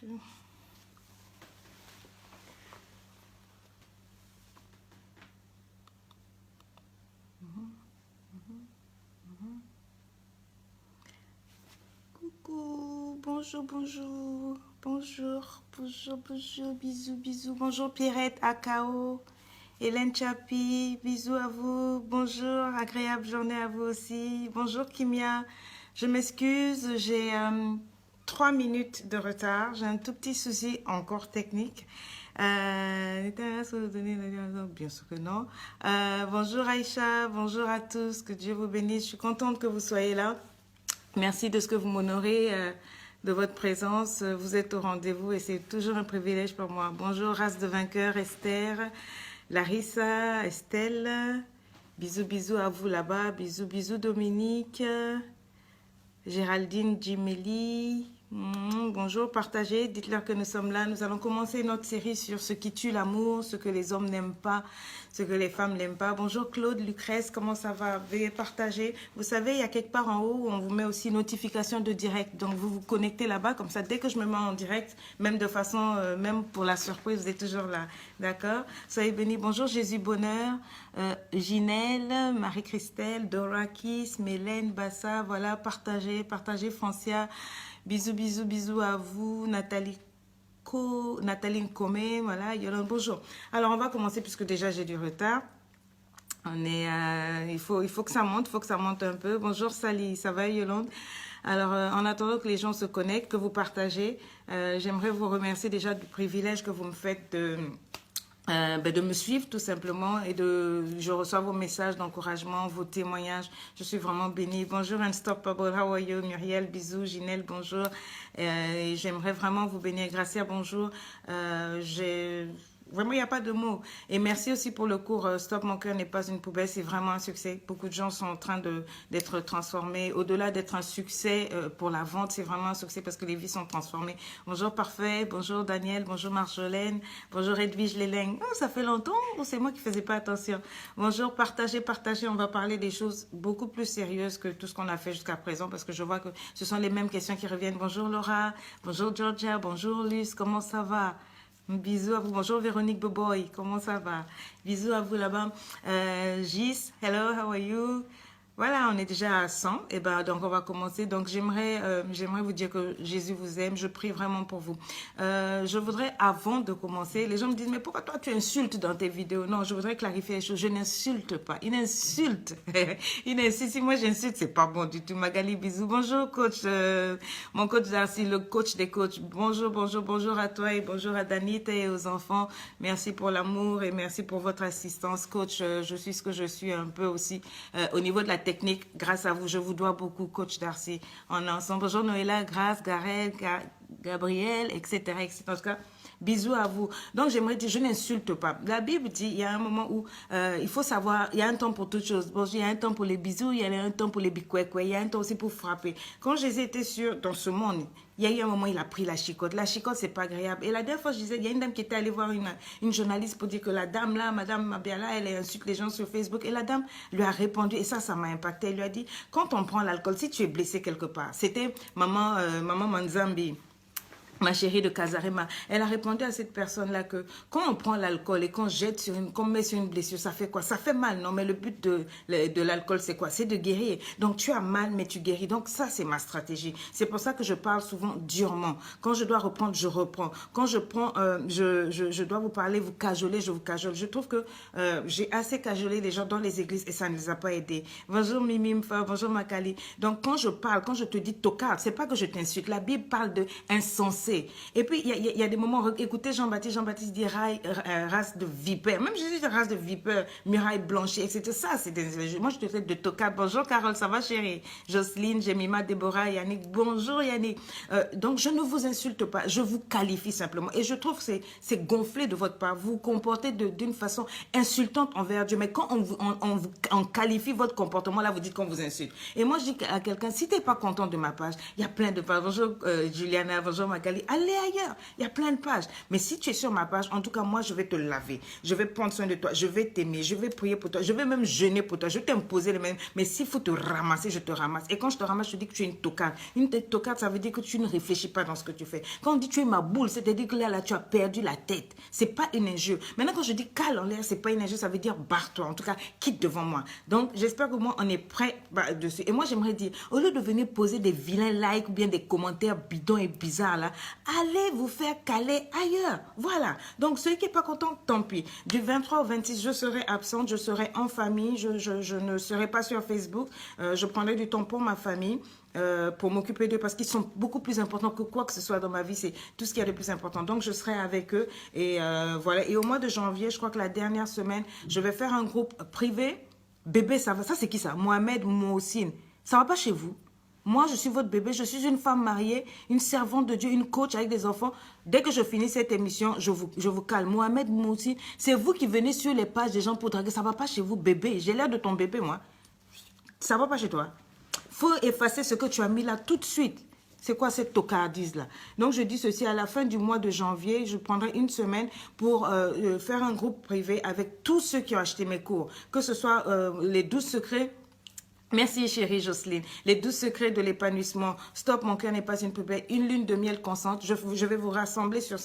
Coucou, bonjour, bonjour, bonjour, bonjour, bonjour, bisous, bisous, bonjour Pierrette, Akao, Hélène Chapi, bisous à vous, bonjour, agréable journée à vous aussi, bonjour Kimia, je m'excuse, j'ai 3 minutes de retard, j'ai un tout petit souci encore technique. Bien sûr que non. Bonjour Aïcha, bonjour à tous, que Dieu vous bénisse, je suis contente que vous soyez là. Merci de ce que vous m'honorez de votre présence. Vous êtes au rendez-vous et c'est toujours un privilège pour moi. Bonjour, race de vainqueurs, Esther, Larissa, Estelle. Bisous, bisous à vous là-bas. Bisous, bisous, Dominique, Géraldine, Jimeli. Bonjour, partagez, dites-leur que nous sommes là. Nous allons commencer notre série sur ce qui tue l'amour, ce que les hommes n'aiment pas, ce que les femmes n'aiment pas. Bonjour Claude, Lucrèce, comment ça va? Veuillez partager. Vous savez, il y a quelque part en haut où on vous met aussi notification de direct. Donc vous vous connectez là-bas, comme ça, dès que je me mets en direct, même de façon, même pour la surprise, vous êtes toujours là. D'accord? Soyez bénis. Bonjour Jésus Bonheur, Ginelle, Marie-Christelle, Dora Kiss, Mélène, Bassa, voilà, partagez, partagez Francia. Bisous, bisous, bisous à vous, Nathalie Comé, voilà, Yolande, bonjour. Alors, on va commencer puisque déjà j'ai du retard. Il faut que ça monte, un peu. Bonjour Sally, ça va Yolande? Alors, en attendant que les gens se connectent, que vous partagez, j'aimerais vous remercier déjà du privilège que vous me faites de me suivre tout simplement et je reçois vos messages d'encouragement, vos témoignages. Je suis vraiment bénie. Bonjour Unstoppable, how are you? Muriel, bisous. Ginelle, bonjour. J'aimerais vraiment vous bénir. Gracia, bonjour. Vraiment, il n'y a pas de mots. Et merci aussi pour le cours Stop, mon cœur n'est pas une poubelle. C'est vraiment un succès. Beaucoup de gens sont en train d'être transformés. Au-delà d'être un succès pour la vente, c'est vraiment un succès parce que les vies sont transformées. Bonjour Parfait, bonjour Daniel, bonjour Marjolaine, bonjour Edwige Lélène. Oh, ça fait longtemps ou c'est moi qui ne faisais pas attention? Bonjour, partagez, partagez. On va parler des choses beaucoup plus sérieuses que tout ce qu'on a fait jusqu'à présent parce que je vois que ce sont les mêmes questions qui reviennent. Bonjour Laura, bonjour Georgia, bonjour Luce, comment ça va? Bisous à vous. Bonjour Véronique Boboy, comment ça va? Bisous à vous là-bas. Gis, hello, how are you? Voilà, on est déjà à 100. Et ben, donc on va commencer. Donc j'aimerais vous dire que Jésus vous aime. Je prie vraiment pour vous. Je voudrais, avant de commencer, les gens me disent, mais pourquoi toi tu insultes dans tes vidéos? Non, je voudrais clarifier les choses. Je n'insulte pas. Il insulte. Il insulte. Si moi j'insulte, c'est pas bon du tout. Magali, bisous. Bonjour coach, mon coach Darcy, le coach des coachs. Bonjour, bonjour, bonjour à toi et bonjour à Danita et aux enfants. Merci pour l'amour et merci pour votre assistance, coach. Je suis ce que je suis un peu aussi au niveau de la technique. Grâce à vous, je vous dois beaucoup, coach Darcy. On est ensemble. Bonjour Noëlla, Grâce, Garel, Gabriel, etc., etc. En tout cas, bisous à vous. Donc, j'aimerais dire, je n'insulte pas. La Bible dit, il y a un moment où il faut savoir, il y a un temps pour toutes choses. Bon, il y a un temps pour les bisous, il y a un temps pour les bikwekwe, il y a un temps aussi pour frapper. Quand Jésus était sûr dans ce monde, il y a eu un moment, il a pris la chicotte. La chicotte, c'est pas agréable. Et la dernière fois, je disais, il y a une dame qui était allée voir une journaliste pour dire que la dame là, Madame Mabiala, elle insulte les gens sur Facebook. Et la dame lui a répondu, et ça m'a impacté. Elle lui a dit, quand on prend l'alcool, si tu es blessé quelque part, c'était maman Manzambi, ma chérie de Casarema, elle a répondu à cette personne-là que quand on prend l'alcool et qu'on jette qu'on met sur une blessure, ça fait quoi? Ça fait mal, non? Mais le but de l'alcool, c'est quoi? C'est de guérir. Donc, tu as mal, mais tu guéris. Donc, ça, c'est ma stratégie. C'est pour ça que je parle souvent durement. Quand je dois reprendre, je reprends. Quand je prends, je dois vous parler, vous cajoler, je vous cajole. Je trouve que j'ai assez cajolé les gens dans les églises et ça ne les a pas aidés. Bonjour Mimi Mfa, bonjour Makali. Donc, quand je parle, quand je te dis tocard, c'est pas que je t'insulte. La Bible parle de insensé. Et puis, il y a des moments, écoutez Jean-Baptiste dit race de vipère. Même Jésus dit race de vipère, muraille blanchie, etc. Ça, c'est des... Moi, je te traite de tocard. Bonjour Carole, ça va chérie? Jocelyne, Jemima, Déborah, Yannick. Bonjour Yannick. Donc, je ne vous insulte pas, je vous qualifie simplement. Et je trouve que c'est gonflé de votre part. Vous vous comportez d'une façon insultante envers Dieu. Mais quand on qualifie votre comportement, là, vous dites qu'on vous insulte. Et moi, je dis à quelqu'un, si tu n'es pas content de ma page, il y a plein de pages. Bonjour Juliana, bonjour Magali. Nathalie, allez ailleurs. Il y a plein de pages. Mais si tu es sur ma page, en tout cas, moi, je vais te laver. Je vais prendre soin de toi. Je vais t'aimer. Je vais prier pour toi. Je vais même jeûner pour toi. Je vais t'imposer les mêmes. Mais s'il faut te ramasser, je te ramasse. Et quand je te ramasse, je te dis que tu es une tocarde. Une tocarde, ça veut dire que tu ne réfléchis pas dans ce que tu fais. Quand on dit tu es ma boule, c'est-à-dire que là, tu as perdu la tête. C'est pas une injure. Maintenant, quand je dis cale en l'air, c'est pas une injure, ça veut dire barre-toi. En tout cas, quitte devant moi. Donc, j'espère que moi, on est prêt dessus. Et moi, j'aimerais dire, au lieu de venir poser des vilains likes ou bien des commentaires bidons et bizarres là, allez vous faire caler ailleurs. Voilà. Donc, ceux qui n'est pas content, tant pis. Du 23 au 26, je serai absente, je serai en famille, je ne serai pas sur Facebook. Je prendrai du temps pour ma famille. Pour m'occuper d'eux parce qu'ils sont beaucoup plus importants que quoi que ce soit dans ma vie. C'est tout ce qu'il y a de plus important. Donc, je serai avec eux. Et voilà. Et au mois de janvier, je crois que la dernière semaine, je vais faire un groupe privé. Bébé, ça va. Ça, c'est qui ça? Mohamed Mohsine. Ça va pas chez vous? Moi, je suis votre bébé. Je suis une femme mariée, une servante de Dieu, une coach avec des enfants. Dès que je finis cette émission, je vous calme. Mohamed Mohsine, c'est vous qui venez sur les pages des gens pour draguer. Ça va pas chez vous, bébé. J'ai l'air de ton bébé, moi. Ça va pas chez toi? Faut effacer ce que tu as mis là tout de suite. C'est quoi cette tocardise là? Donc je dis ceci, à la fin du mois de janvier, je prendrai une semaine pour faire un groupe privé avec tous ceux qui ont acheté mes cours. Que ce soit les 12 secrets. Merci chérie Jocelyne. Les 12 secrets de l'épanouissement. Stop, mon cœur n'est pas une poubelle. Une lune de miel constante. Je vais vous rassembler sur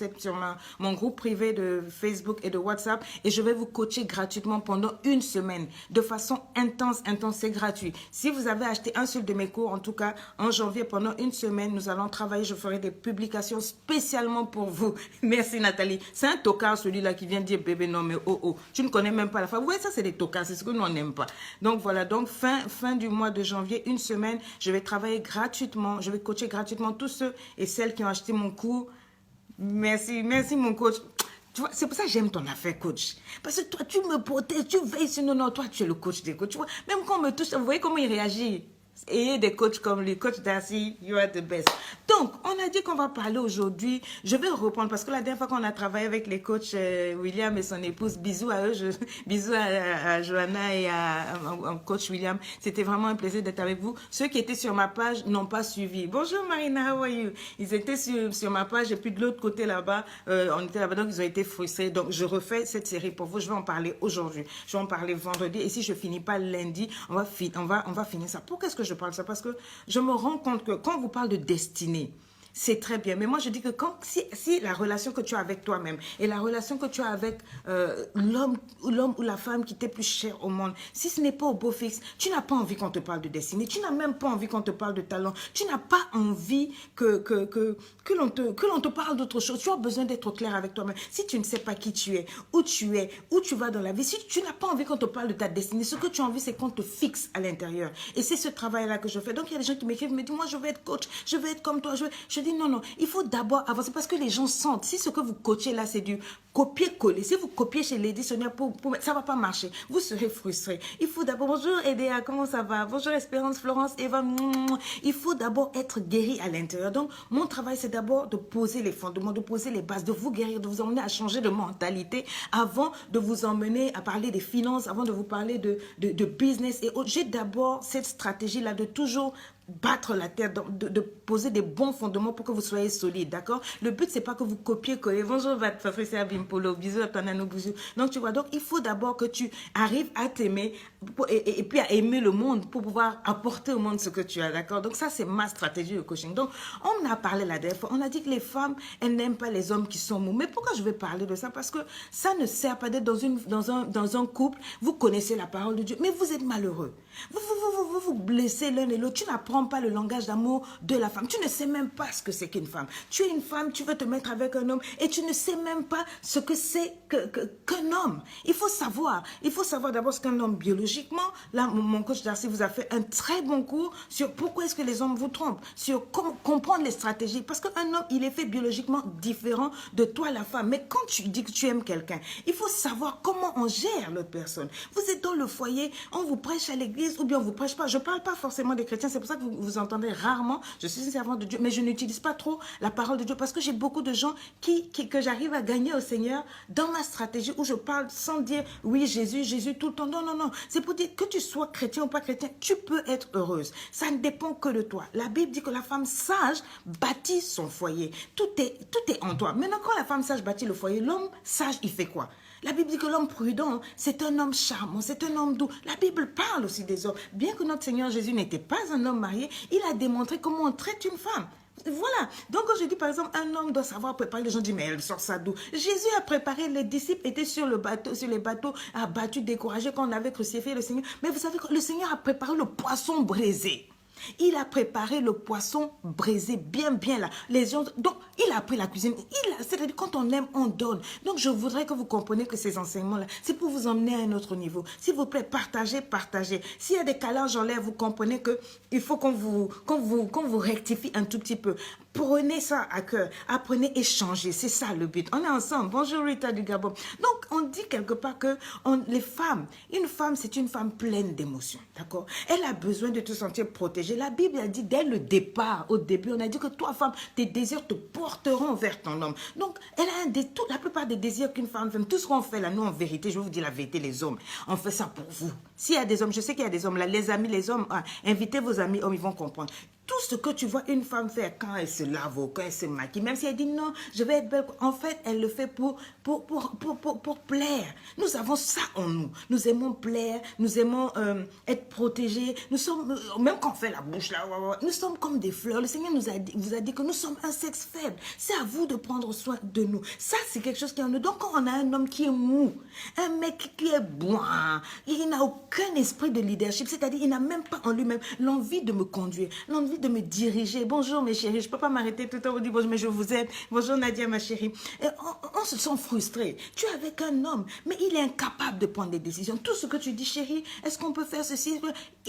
mon groupe privé de Facebook et de WhatsApp et je vais vous coacher gratuitement pendant une semaine. De façon intense, c'est gratuit. Si vous avez acheté un seul de mes cours, en tout cas, en janvier, pendant une semaine, nous allons travailler. Je ferai des publications spécialement pour vous. Merci Nathalie. C'est un tocard celui-là qui vient dire bébé, non mais oh. Tu ne connais même pas la femme. Ouais, ça c'est des tocards, c'est ce que nous on n'aime pas. Donc voilà, donc fin du mois de janvier, une semaine, je vais travailler gratuitement, je vais coacher gratuitement tous ceux et celles qui ont acheté mon cours. Merci mon coach. Tu vois, c'est pour ça que j'aime ton affaire, coach. Parce que toi, tu me protèges, tu veilles sur non, toi, tu es le coach des coachs. Tu vois, même quand on me touche, vous voyez comment il réagit. Et des coachs comme le coach Darcy, you are the best. Donc, on a dit qu'on va parler aujourd'hui. Je vais reprendre parce que la dernière fois qu'on a travaillé avec les coachs William et son épouse, bisous à eux, bisous à Johanna et à coach William. C'était vraiment un plaisir d'être avec vous. Ceux qui étaient sur ma page n'ont pas suivi. Bonjour Marina, how are you? Ils étaient sur ma page et puis de l'autre côté là-bas, on était là-bas, donc ils ont été frustrés. Donc, je refais cette série pour vous. Je vais en parler aujourd'hui. Je vais en parler vendredi et si je finis pas lundi, on va finir ça. Pourquoi est-ce que je parle de ça? Parce que je me rends compte que quand on vous parle de destinée, c'est très bien. Mais moi, je dis que si la relation que tu as avec toi-même et la relation que tu as avec l'homme ou la femme qui t'est plus cher au monde, si ce n'est pas au beau fixe, tu n'as pas envie qu'on te parle de destinée. Tu n'as même pas envie qu'on te parle de talent. Tu n'as pas envie que l'on te parle d'autre chose. Tu as besoin d'être clair avec toi-même. Si tu ne sais pas qui tu es, où tu vas dans la vie, si tu n'as pas envie qu'on te parle de ta destinée, ce que tu as envie, c'est qu'on te fixe à l'intérieur. Et c'est ce travail-là que je fais. Donc, il y a des gens qui m'écrivent, me disent, moi, je veux être coach, je veux être comme toi. Je dis, non, il faut d'abord avancer parce que les gens sentent. Si ce que vous coachez là, c'est du copier-coller. Si vous copiez chez Lady Sonia, ça ne va pas marcher. Vous serez frustré. Il faut d'abord, bonjour Edea, comment ça va? Bonjour Espérance, Florence, Eva. Il faut d'abord être guéri à l'intérieur. Donc, mon travail, c'est d'abord de poser les fondements, de poser les bases, de vous guérir, de vous emmener à changer de mentalité avant de vous emmener à parler des finances, avant de vous parler de business et autres. J'ai d'abord cette stratégie-là de toujours battre la terre, de poser des bons fondements pour que vous soyez solide, d'accord? Le but, c'est pas que vous copiez-collez. Bonjour, Patricia Bimpolo, bisous à Tanano, bisous. Donc, tu vois, donc, il faut d'abord que tu arrives à t'aimer et puis à aimer le monde pour pouvoir apporter au monde ce que tu as, d'accord? Donc, ça, c'est ma stratégie de coaching. Donc, on a parlé la dernière fois, on a dit que les femmes, elles n'aiment pas les hommes qui sont mous. Mais pourquoi je vais parler de ça? Parce que ça ne sert pas d'être dans un couple, vous connaissez la parole de Dieu, mais vous êtes malheureux. Vous blessez l'un et l'autre. Tu n'apprends pas le langage d'amour de la femme. Tu ne sais même pas ce que c'est qu'une femme. Tu es une femme, tu veux te mettre avec un homme et tu ne sais même pas ce que c'est qu'un homme. Il faut savoir d'abord ce qu'un homme biologiquement. Là, mon coach Darcy vous a fait un très bon cours sur pourquoi est-ce que les hommes vous trompent, sur comment comprendre les stratégies. Parce qu'un homme, il est fait biologiquement différent de toi, la femme. Mais quand tu dis que tu aimes quelqu'un, il faut savoir comment on gère l'autre personne. Vous êtes dans le foyer, on vous prêche à l'église ou bien on vous prêche pas. Je ne parle pas forcément des chrétiens, c'est pour ça que vous entendez rarement, je suis une servante de Dieu, mais je n'utilise pas trop la parole de Dieu parce que j'ai beaucoup de gens que j'arrive à gagner au Seigneur dans ma stratégie où je parle sans dire oui Jésus tout le temps. Non, C'est pour dire que tu sois chrétien ou pas chrétien, tu peux être heureuse. Ça ne dépend que de toi. La Bible dit que la femme sage bâtit son foyer. Tout est en toi. Maintenant, quand la femme sage bâtit le foyer, l'homme sage, il fait quoi? La Bible dit que l'homme prudent, c'est un homme charmant, c'est un homme doux. La Bible parle aussi des hommes. Bien que notre Seigneur Jésus n'était pas un homme marié, il a démontré comment on traite une femme. Voilà. Donc, quand je dis, par exemple, un homme doit savoir préparer, les gens disent, mais elle sort ça d'où? Jésus a préparé, les disciples étaient sur les bateaux, abattus, découragés quand on avait crucifié le Seigneur. Mais vous savez que le Seigneur a préparé le poisson braisé. Il a préparé le poisson braisé bien là. Les gens, donc, il a appris la cuisine. C'est-à-dire, quand on aime, on donne. Donc, je voudrais que vous compreniez que ces enseignements-là, c'est pour vous emmener à un autre niveau. S'il vous plaît, partagez. S'il y a des calanges en l'air, vous comprenez qu'il faut qu'on vous rectifie un tout petit peu. Prenez ça à cœur. Apprenez, échangez. C'est ça le but. On est ensemble. Bonjour Rita du Gabon. Donc, on dit quelque part que les femmes, une femme, c'est une femme pleine d'émotions. D'accord? Elle a besoin de te sentir protégée. La Bible a dit dès le départ, au début, on a dit que toi, femme, tes désirs te porteront vers ton homme. Donc, elle a la plupart des désirs qu'une femme fait, tout ce qu'on fait là, nous, en vérité, je vais vous dire la vérité, les hommes, on fait ça pour vous. S'il y a des hommes, je sais qu'il y a des hommes là, les amis, les hommes, invitez vos amis hommes, ils vont comprendre. Tout ce que tu vois une femme faire quand elle se lave ou quand elle se maquille, même si elle dit non, je vais être belle, en fait, elle le fait pour plaire. Nous avons ça en nous. Nous aimons plaire, nous aimons être protégés. Nous sommes, même quand on fait la bouche là, nous sommes comme des fleurs. Le Seigneur vous a dit que nous sommes un sexe faible. C'est à vous de prendre soin de nous. Ça, c'est quelque chose qui est en nous. Donc, quand on a un homme qui est mou, un mec qui est boin, il n'a aucun esprit de leadership, c'est-à-dire il n'a même pas en lui-même l'envie de me conduire, l'envie de me diriger. Bonjour mes chéris, je ne peux pas m'arrêter tout le temps vous dire bonjour, mais je vous aime. Bonjour Nadia ma chérie. Et on se sent frustré. Tu es avec un homme, mais il est incapable de prendre des décisions. Tout ce que tu dis, chérie, est-ce qu'on peut faire ceci?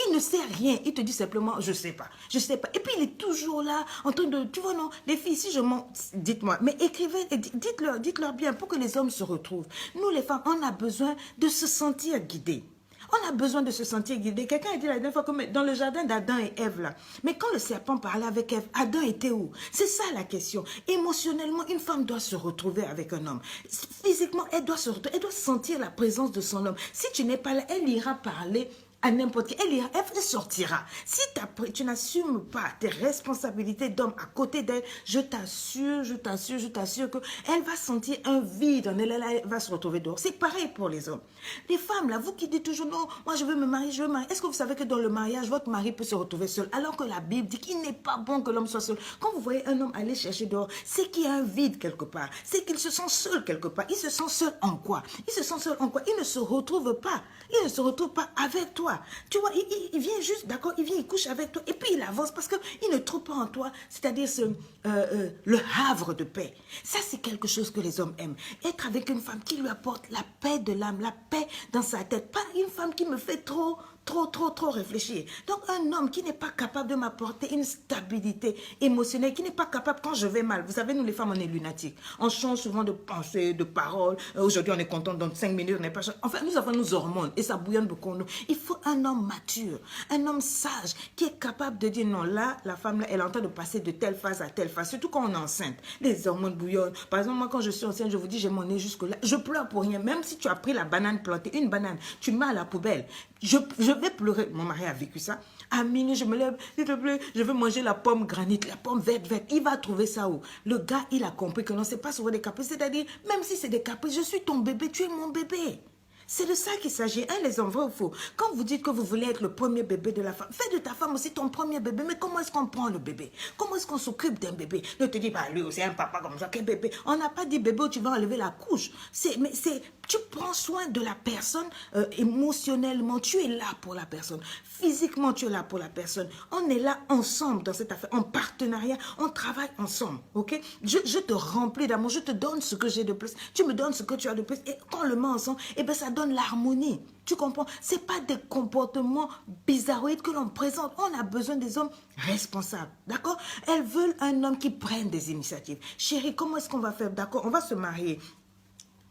Il ne sait rien. Il te dit simplement, je ne sais pas. Je ne sais pas. Et puis il est toujours là, en train de, tu vois non, les filles, si je mens, dites-moi, mais écrivez, dites-leur bien pour que les hommes se retrouvent. Nous les femmes, on a besoin de se sentir guidés. On a besoin de se sentir guidé. Quelqu'un a dit la dernière fois que dans le jardin d'Adam et Ève là. Mais quand le serpent parlait avec Ève, Adam était où? C'est ça la question. Émotionnellement, une femme doit se retrouver avec un homme. Physiquement, elle doit se retrouver, elle doit sentir la présence de son homme. Si tu n'es pas là, elle ira parler à n'importe qui. Elle sortira. Si tu n'assumes pas tes responsabilités d'homme à côté d'elle, je t'assure qu'elle va sentir un vide en elle. Elle va se retrouver dehors. C'est pareil pour les hommes. Les femmes, là, vous qui dites toujours, non, moi je veux me marier, je veux me marier. Est-ce que vous savez que dans le mariage, votre mari peut se retrouver seul, alors que la Bible dit qu'il n'est pas bon que l'homme soit seul. Quand vous voyez un homme aller chercher dehors, c'est qu'il y a un vide quelque part. C'est qu'il se sent seul quelque part. Il se sent seul en quoi? Il se sent seul en quoi? Il ne se retrouve pas. Il ne se retrouve pas avec toi. Tu vois, il vient juste, d'accord, il vient, il couche avec toi, et puis il avance parce qu'il ne trouve pas en toi, c'est-à-dire le havre de paix. Ça, c'est quelque chose que les hommes aiment. Être avec une femme qui lui apporte la paix de l'âme, la paix dans sa tête. Pas une femme qui me fait trop réfléchir. Donc, un homme qui n'est pas capable de m'apporter une stabilité émotionnelle, qui n'est pas capable quand je vais mal. Vous savez, nous les femmes, on est lunatiques. On change souvent de pensée, de parole. Aujourd'hui, on est content, dans 5 minutes, on n'est pas... Enfin, nous avons nos hormones et ça bouillonne beaucoup. Il faut un homme mature, un homme sage, qui est capable de dire non, là, la femme, là, elle est en train de passer de telle phase à telle phase, surtout quand on est enceinte. Les hormones bouillonnent. Par exemple, moi, quand je suis enceinte, je vous dis, j'ai mon nez jusque-là. Je pleure pour rien. Même si tu as pris la banane plantée, une banane, tu mets à la poubelle. Je vais pleurer. Mon mari a vécu ça. À minuit, je me lève, s'il te plaît, je veux manger la pomme granite, la pomme verte. Il va trouver ça où? Le gars, il a compris que non, c'est pas souvent des caprices. C'est-à-dire, même si c'est des caprices, je suis ton bébé, tu es mon bébé. C'est de ça qu'il s'agit. Les hommes, vrai ou faux? Quand vous dites que vous voulez être le premier bébé de la femme, fais de ta femme aussi ton premier bébé. Mais comment est-ce qu'on prend le bébé? Comment est-ce qu'on s'occupe d'un bébé? Ne te dis pas, lui aussi, un papa comme ça, quel bébé? On n'a pas dit bébé où tu vas enlever la couche. Tu prends soin de la personne émotionnellement. Tu es là pour la personne. Physiquement, tu es là pour la personne. On est là ensemble dans cette affaire, en partenariat. On travaille ensemble, ok? Je te remplis d'amour. Je te donne ce que j'ai de plus. Tu me donnes ce que tu as de plus. Et quand on le met ensemble, eh ben, ça donne l'harmonie. Tu comprends? Ce n'est pas des comportements bizarroïdes que l'on présente. On a besoin des hommes responsables, d'accord? Elles veulent un homme qui prenne des initiatives. Chérie, comment est-ce qu'on va faire? D'accord, on va se marier.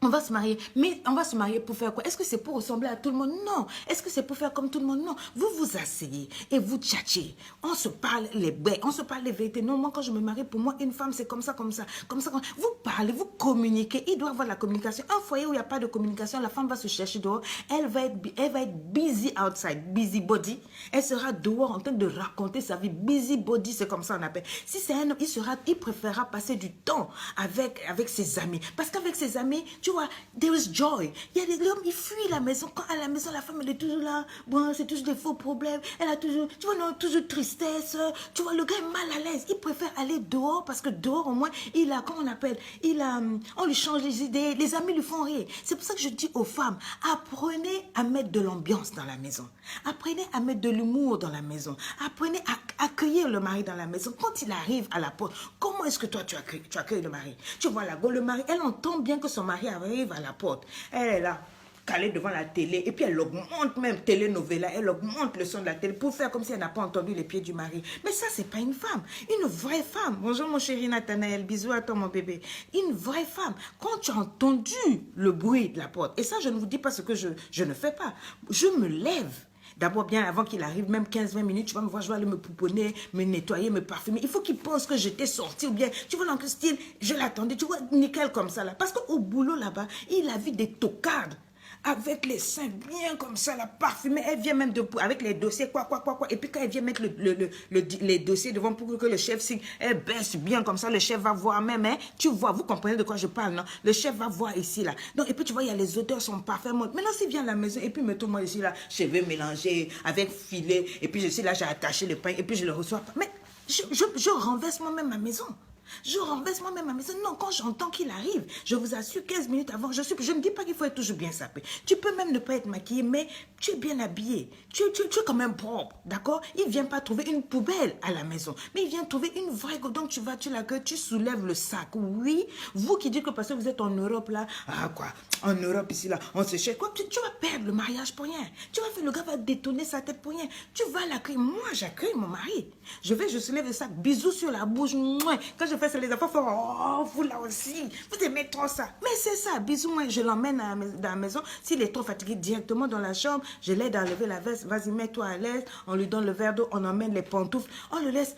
On va se marier, mais on va se marier pour faire quoi? Est-ce que c'est pour ressembler à tout le monde? Non. Est-ce que c'est pour faire comme tout le monde? Non. Vous vous asseyez et vous tchatchez. On se parle les baies, on se parle les vérités. Non, moi quand je me marie, pour moi, une femme c'est comme ça, comme ça, comme ça. Vous parlez, vous communiquez. Il doit y avoir la communication. Un foyer où il n'y a pas de communication, la femme va se chercher dehors. Elle va être busy outside, busy body. Elle sera dehors en train de raconter sa vie. Busy body, c'est comme ça on appelle. Si c'est un homme, il préférera passer du temps avec ses amis. Parce qu'avec ses amis, tu vois, there is joy. Il y a des hommes, ils fuient la maison. Quand à la maison, la femme, elle est toujours là. Bon, c'est toujours des faux problèmes. Elle a toujours, tu vois, non, toujours tristesse. Tu vois, le gars est mal à l'aise. Il préfère aller dehors parce que dehors, au moins, il a, comment on appelle, on lui change les idées. Les amis lui font rire. C'est pour ça que je dis aux femmes, apprenez à mettre de l'ambiance dans la maison. Apprenez à mettre de l'humour dans la maison. Apprenez à accueillir le mari dans la maison. Quand il arrive à la porte, comment est-ce que toi, tu accueilles le mari? Tu vois, là, le mari, elle entend bien que son mari arrive à la porte. Elle est là, calée devant la télé. Et puis, elle augmente même telenovela. Elle augmente le son de la télé pour faire comme si elle n'a pas entendu les pieds du mari. Mais ça, c'est pas une femme. Une vraie femme. Bonjour, mon chéri Nathanaël. Bisous à toi, mon bébé. Une vraie femme. Quand tu as entendu le bruit de la porte, et ça, je ne vous dis pas ce que je ne fais pas. Je me lève. D'abord, bien avant qu'il arrive, même 15-20 minutes, tu vas me voir, je vais aller me pouponner, me nettoyer, me parfumer. Il faut qu'il pense que j'étais sortie ou bien, tu vois, dans quel style, je l'attendais, tu vois, nickel comme ça là. Parce qu'au boulot là-bas, il a vu des tocardes avec les seins bien comme ça, la parfumée. Elle vient même avec les dossiers, quoi. Et puis quand elle vient mettre les dossiers devant pour que le chef signe, elle baisse bien comme ça, le chef va voir même, hein, tu vois, vous comprenez de quoi je parle, non? Le chef va voir ici, là. Donc, et puis tu vois, il y a les odeurs sont parfaites. Maintenant, s'il vient à la maison, et puis mettons-moi ici, là, cheveux mélangés, avec filet, et puis je suis là, j'ai attaché le pain, et puis je le reçois. Mais je renverse moi-même ma maison. Je renverse moi-même ma maison. Non, quand j'entends qu'il arrive, je vous assure, 15 minutes avant, je ne dis pas qu'il faut être toujours bien sapé. Tu peux même ne pas être maquillé, mais tu es bien habillé. Tu es quand même propre, d'accord? Il ne vient pas trouver une poubelle à la maison, mais il vient trouver une vraie... Donc tu vas, tu l'accueilles, tu soulèves le sac. Oui, vous qui dites que parce que vous êtes en Europe, là, ah quoi, en Europe, ici, là, on se cherche. Quoi, tu vas perdre le mariage pour rien. Tu vas faire, le gars va détonner sa tête pour rien. Tu vas l'accueillir. Moi, j'accueille mon mari. Je soulève le sac, bisous sur la bouche. Quand je fais ça, les enfants font, oh, vous là aussi, vous aimez trop ça. Mais c'est ça, bisous, moi, je l'emmène dans la maison. S'il est trop fatigué, directement dans la chambre, je l'aide à enlever la veste. Vas-y, mets-toi à l'aise. On lui donne le verre d'eau, on emmène les pantoufles. On le laisse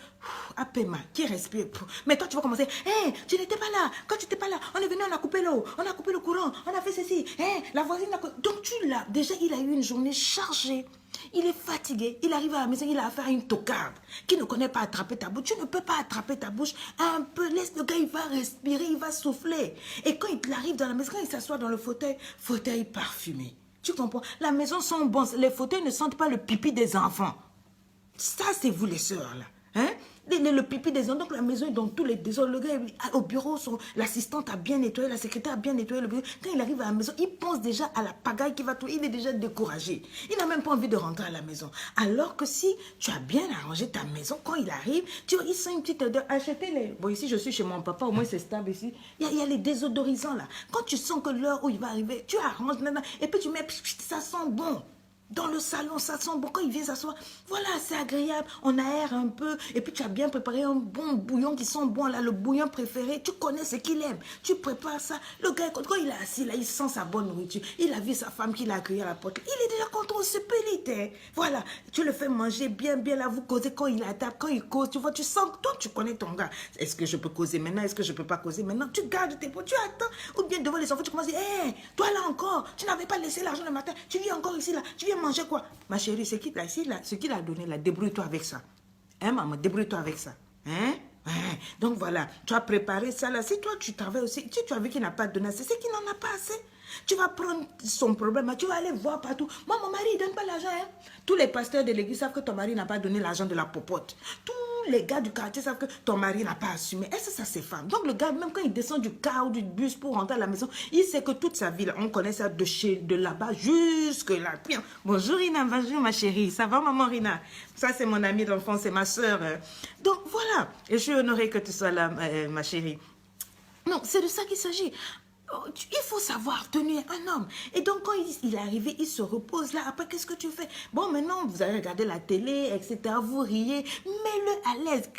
à Pema, qui respire. Mais toi, tu vas commencer, hé, tu n'étais pas là. Quand tu n'étais pas là, on est venu, on a coupé l'eau, on a coupé le courant, on a fait ceci. Hé, la voisine a... Donc tu l'as. Déjà, il a eu une journée chargée. Il est fatigué, il arrive à la maison, il a affaire à une tocarde qui ne connaît pas attraper ta bouche. Tu ne peux pas attraper ta bouche un peu. Laisse le gars, il va respirer, il va souffler. Et quand il arrive dans la maison, quand il s'assoit dans le fauteuil parfumé. Tu comprends? La maison sent bon. Les fauteuils ne sentent pas le pipi des enfants. Ça, c'est vous les sœurs, là. Hein? Le pipi des enfants. Donc, la maison est dans tous les désordres. Le gars, au bureau, l'assistante a bien nettoyé, la secrétaire a bien nettoyé le bureau. Quand il arrive à la maison, il pense déjà à la pagaille qui va tout. Il est déjà découragé. Il n'a même pas envie de rentrer à la maison. Alors que si tu as bien arrangé ta maison, quand il arrive, tu vois, il sent une petite odeur. Achetez-les. Bon, ici, je suis chez mon papa, au moins c'est stable ici. Il y a les désodorisants, là. Quand tu sens que l'heure où il va arriver, tu arranges, et puis tu mets, ça sent bon. Dans le salon, ça sent bon. Quand il vient s'asseoir, voilà, c'est agréable. On aère un peu. Et puis, tu as bien préparé un bon bouillon qui sent bon, là, le bouillon préféré. Tu connais ce qu'il aime. Tu prépares ça. Le gars, quand il est assis, là, il sent sa bonne nourriture. Il a vu sa femme qui l'a accueilli à la porte. Il est déjà content, on se pélite. Voilà. Tu le fais manger bien, là, vous causez quand il est à table, quand il cause. Tu vois, tu sens que toi, tu connais ton gars. Est-ce que je peux causer maintenant? Est-ce que je peux pas causer maintenant? Tu gardes tes pots, tu attends. Ou bien devant les enfants, tu commences à dire, hé, toi là encore, tu n'avais pas laissé l'argent le matin. Tu viens encore ici, là. Tu viens manger quoi? Ma chérie, ce qu'il a donné là, débrouille-toi avec ça. Hein, maman, débrouille-toi avec ça. Hein? Donc voilà, tu as préparé ça là. Si toi, tu travailles aussi, si tu as vu qu'il n'a pas donné assez, c'est qu'il n'en a pas assez. Tu vas prendre son problème, tu vas aller voir partout. Moi, mon mari, il ne donne pas l'argent. Hein? Tous les pasteurs de l'église savent que ton mari n'a pas donné l'argent de la popote. Tous les gars du quartier savent que ton mari n'a pas assumé. Est-ce que ça, c'est femme? Donc, le gars, même quand il descend du car ou du bus pour rentrer à la maison, il sait que toute sa vie, là, on connaît ça de là-bas jusque là. Bonjour, Rina. Bonjour, ma chérie. Ça va, maman Rina? Ça, c'est mon amie d'enfance, c'est ma soeur. Donc, voilà. Et je suis honorée que tu sois là, ma chérie. Non, c'est de ça qu'il s'agit. Il faut savoir tenir un homme. Et donc, quand il est arrivé, il se repose là. Après, qu'est-ce que tu fais? Bon, maintenant, vous allez regarder la télé, etc. Vous riez. Mets-le à l'aise.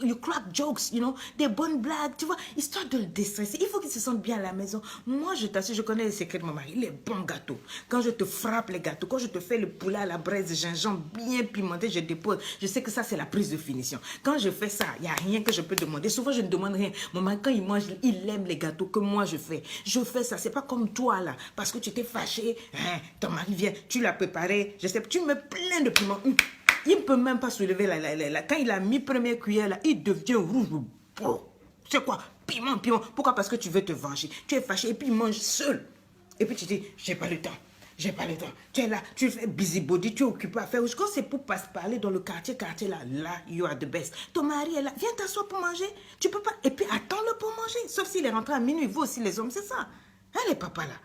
You crack jokes, you know. Des bonnes blagues, tu vois. Histoire de le déstresser. Il faut qu'il se sente bien à la maison. Moi, je t'assure, je connais les secrets de mon mari. Les bons gâteaux. Quand je te frappe les gâteaux, quand je te fais le poulet à la braise de gingembre bien pimenté, je dépose. Je sais que ça, c'est la prise de finition. Quand je fais ça, il n'y a rien que je peux demander. Souvent, je ne demande rien. Mon mari, quand il mange, il aime les gâteaux que moi, je fais. Je fais ça, c'est pas comme toi là, parce que tu t'es fâché, hein, ton mari vient, tu l'as préparé, je sais, tu mets plein de piment. Il ne peut même pas soulever quand il a mis première cuillère là, il devient rouge. C'est quoi? Piment. Pourquoi? Parce que tu veux te venger. Tu es fâché et puis il mange seul. Et puis tu dis, j'ai pas le temps. Tu es là, tu fais busybody, tu es occupé à faire. Quand c'est pour parler dans le quartier là, you are the best. Ton mari est là, viens t'asseoir pour manger. Tu peux pas. Et puis attends-le pour manger. Sauf s'il est rentré à minuit, vous aussi les hommes, c'est ça. Hein, les papas là.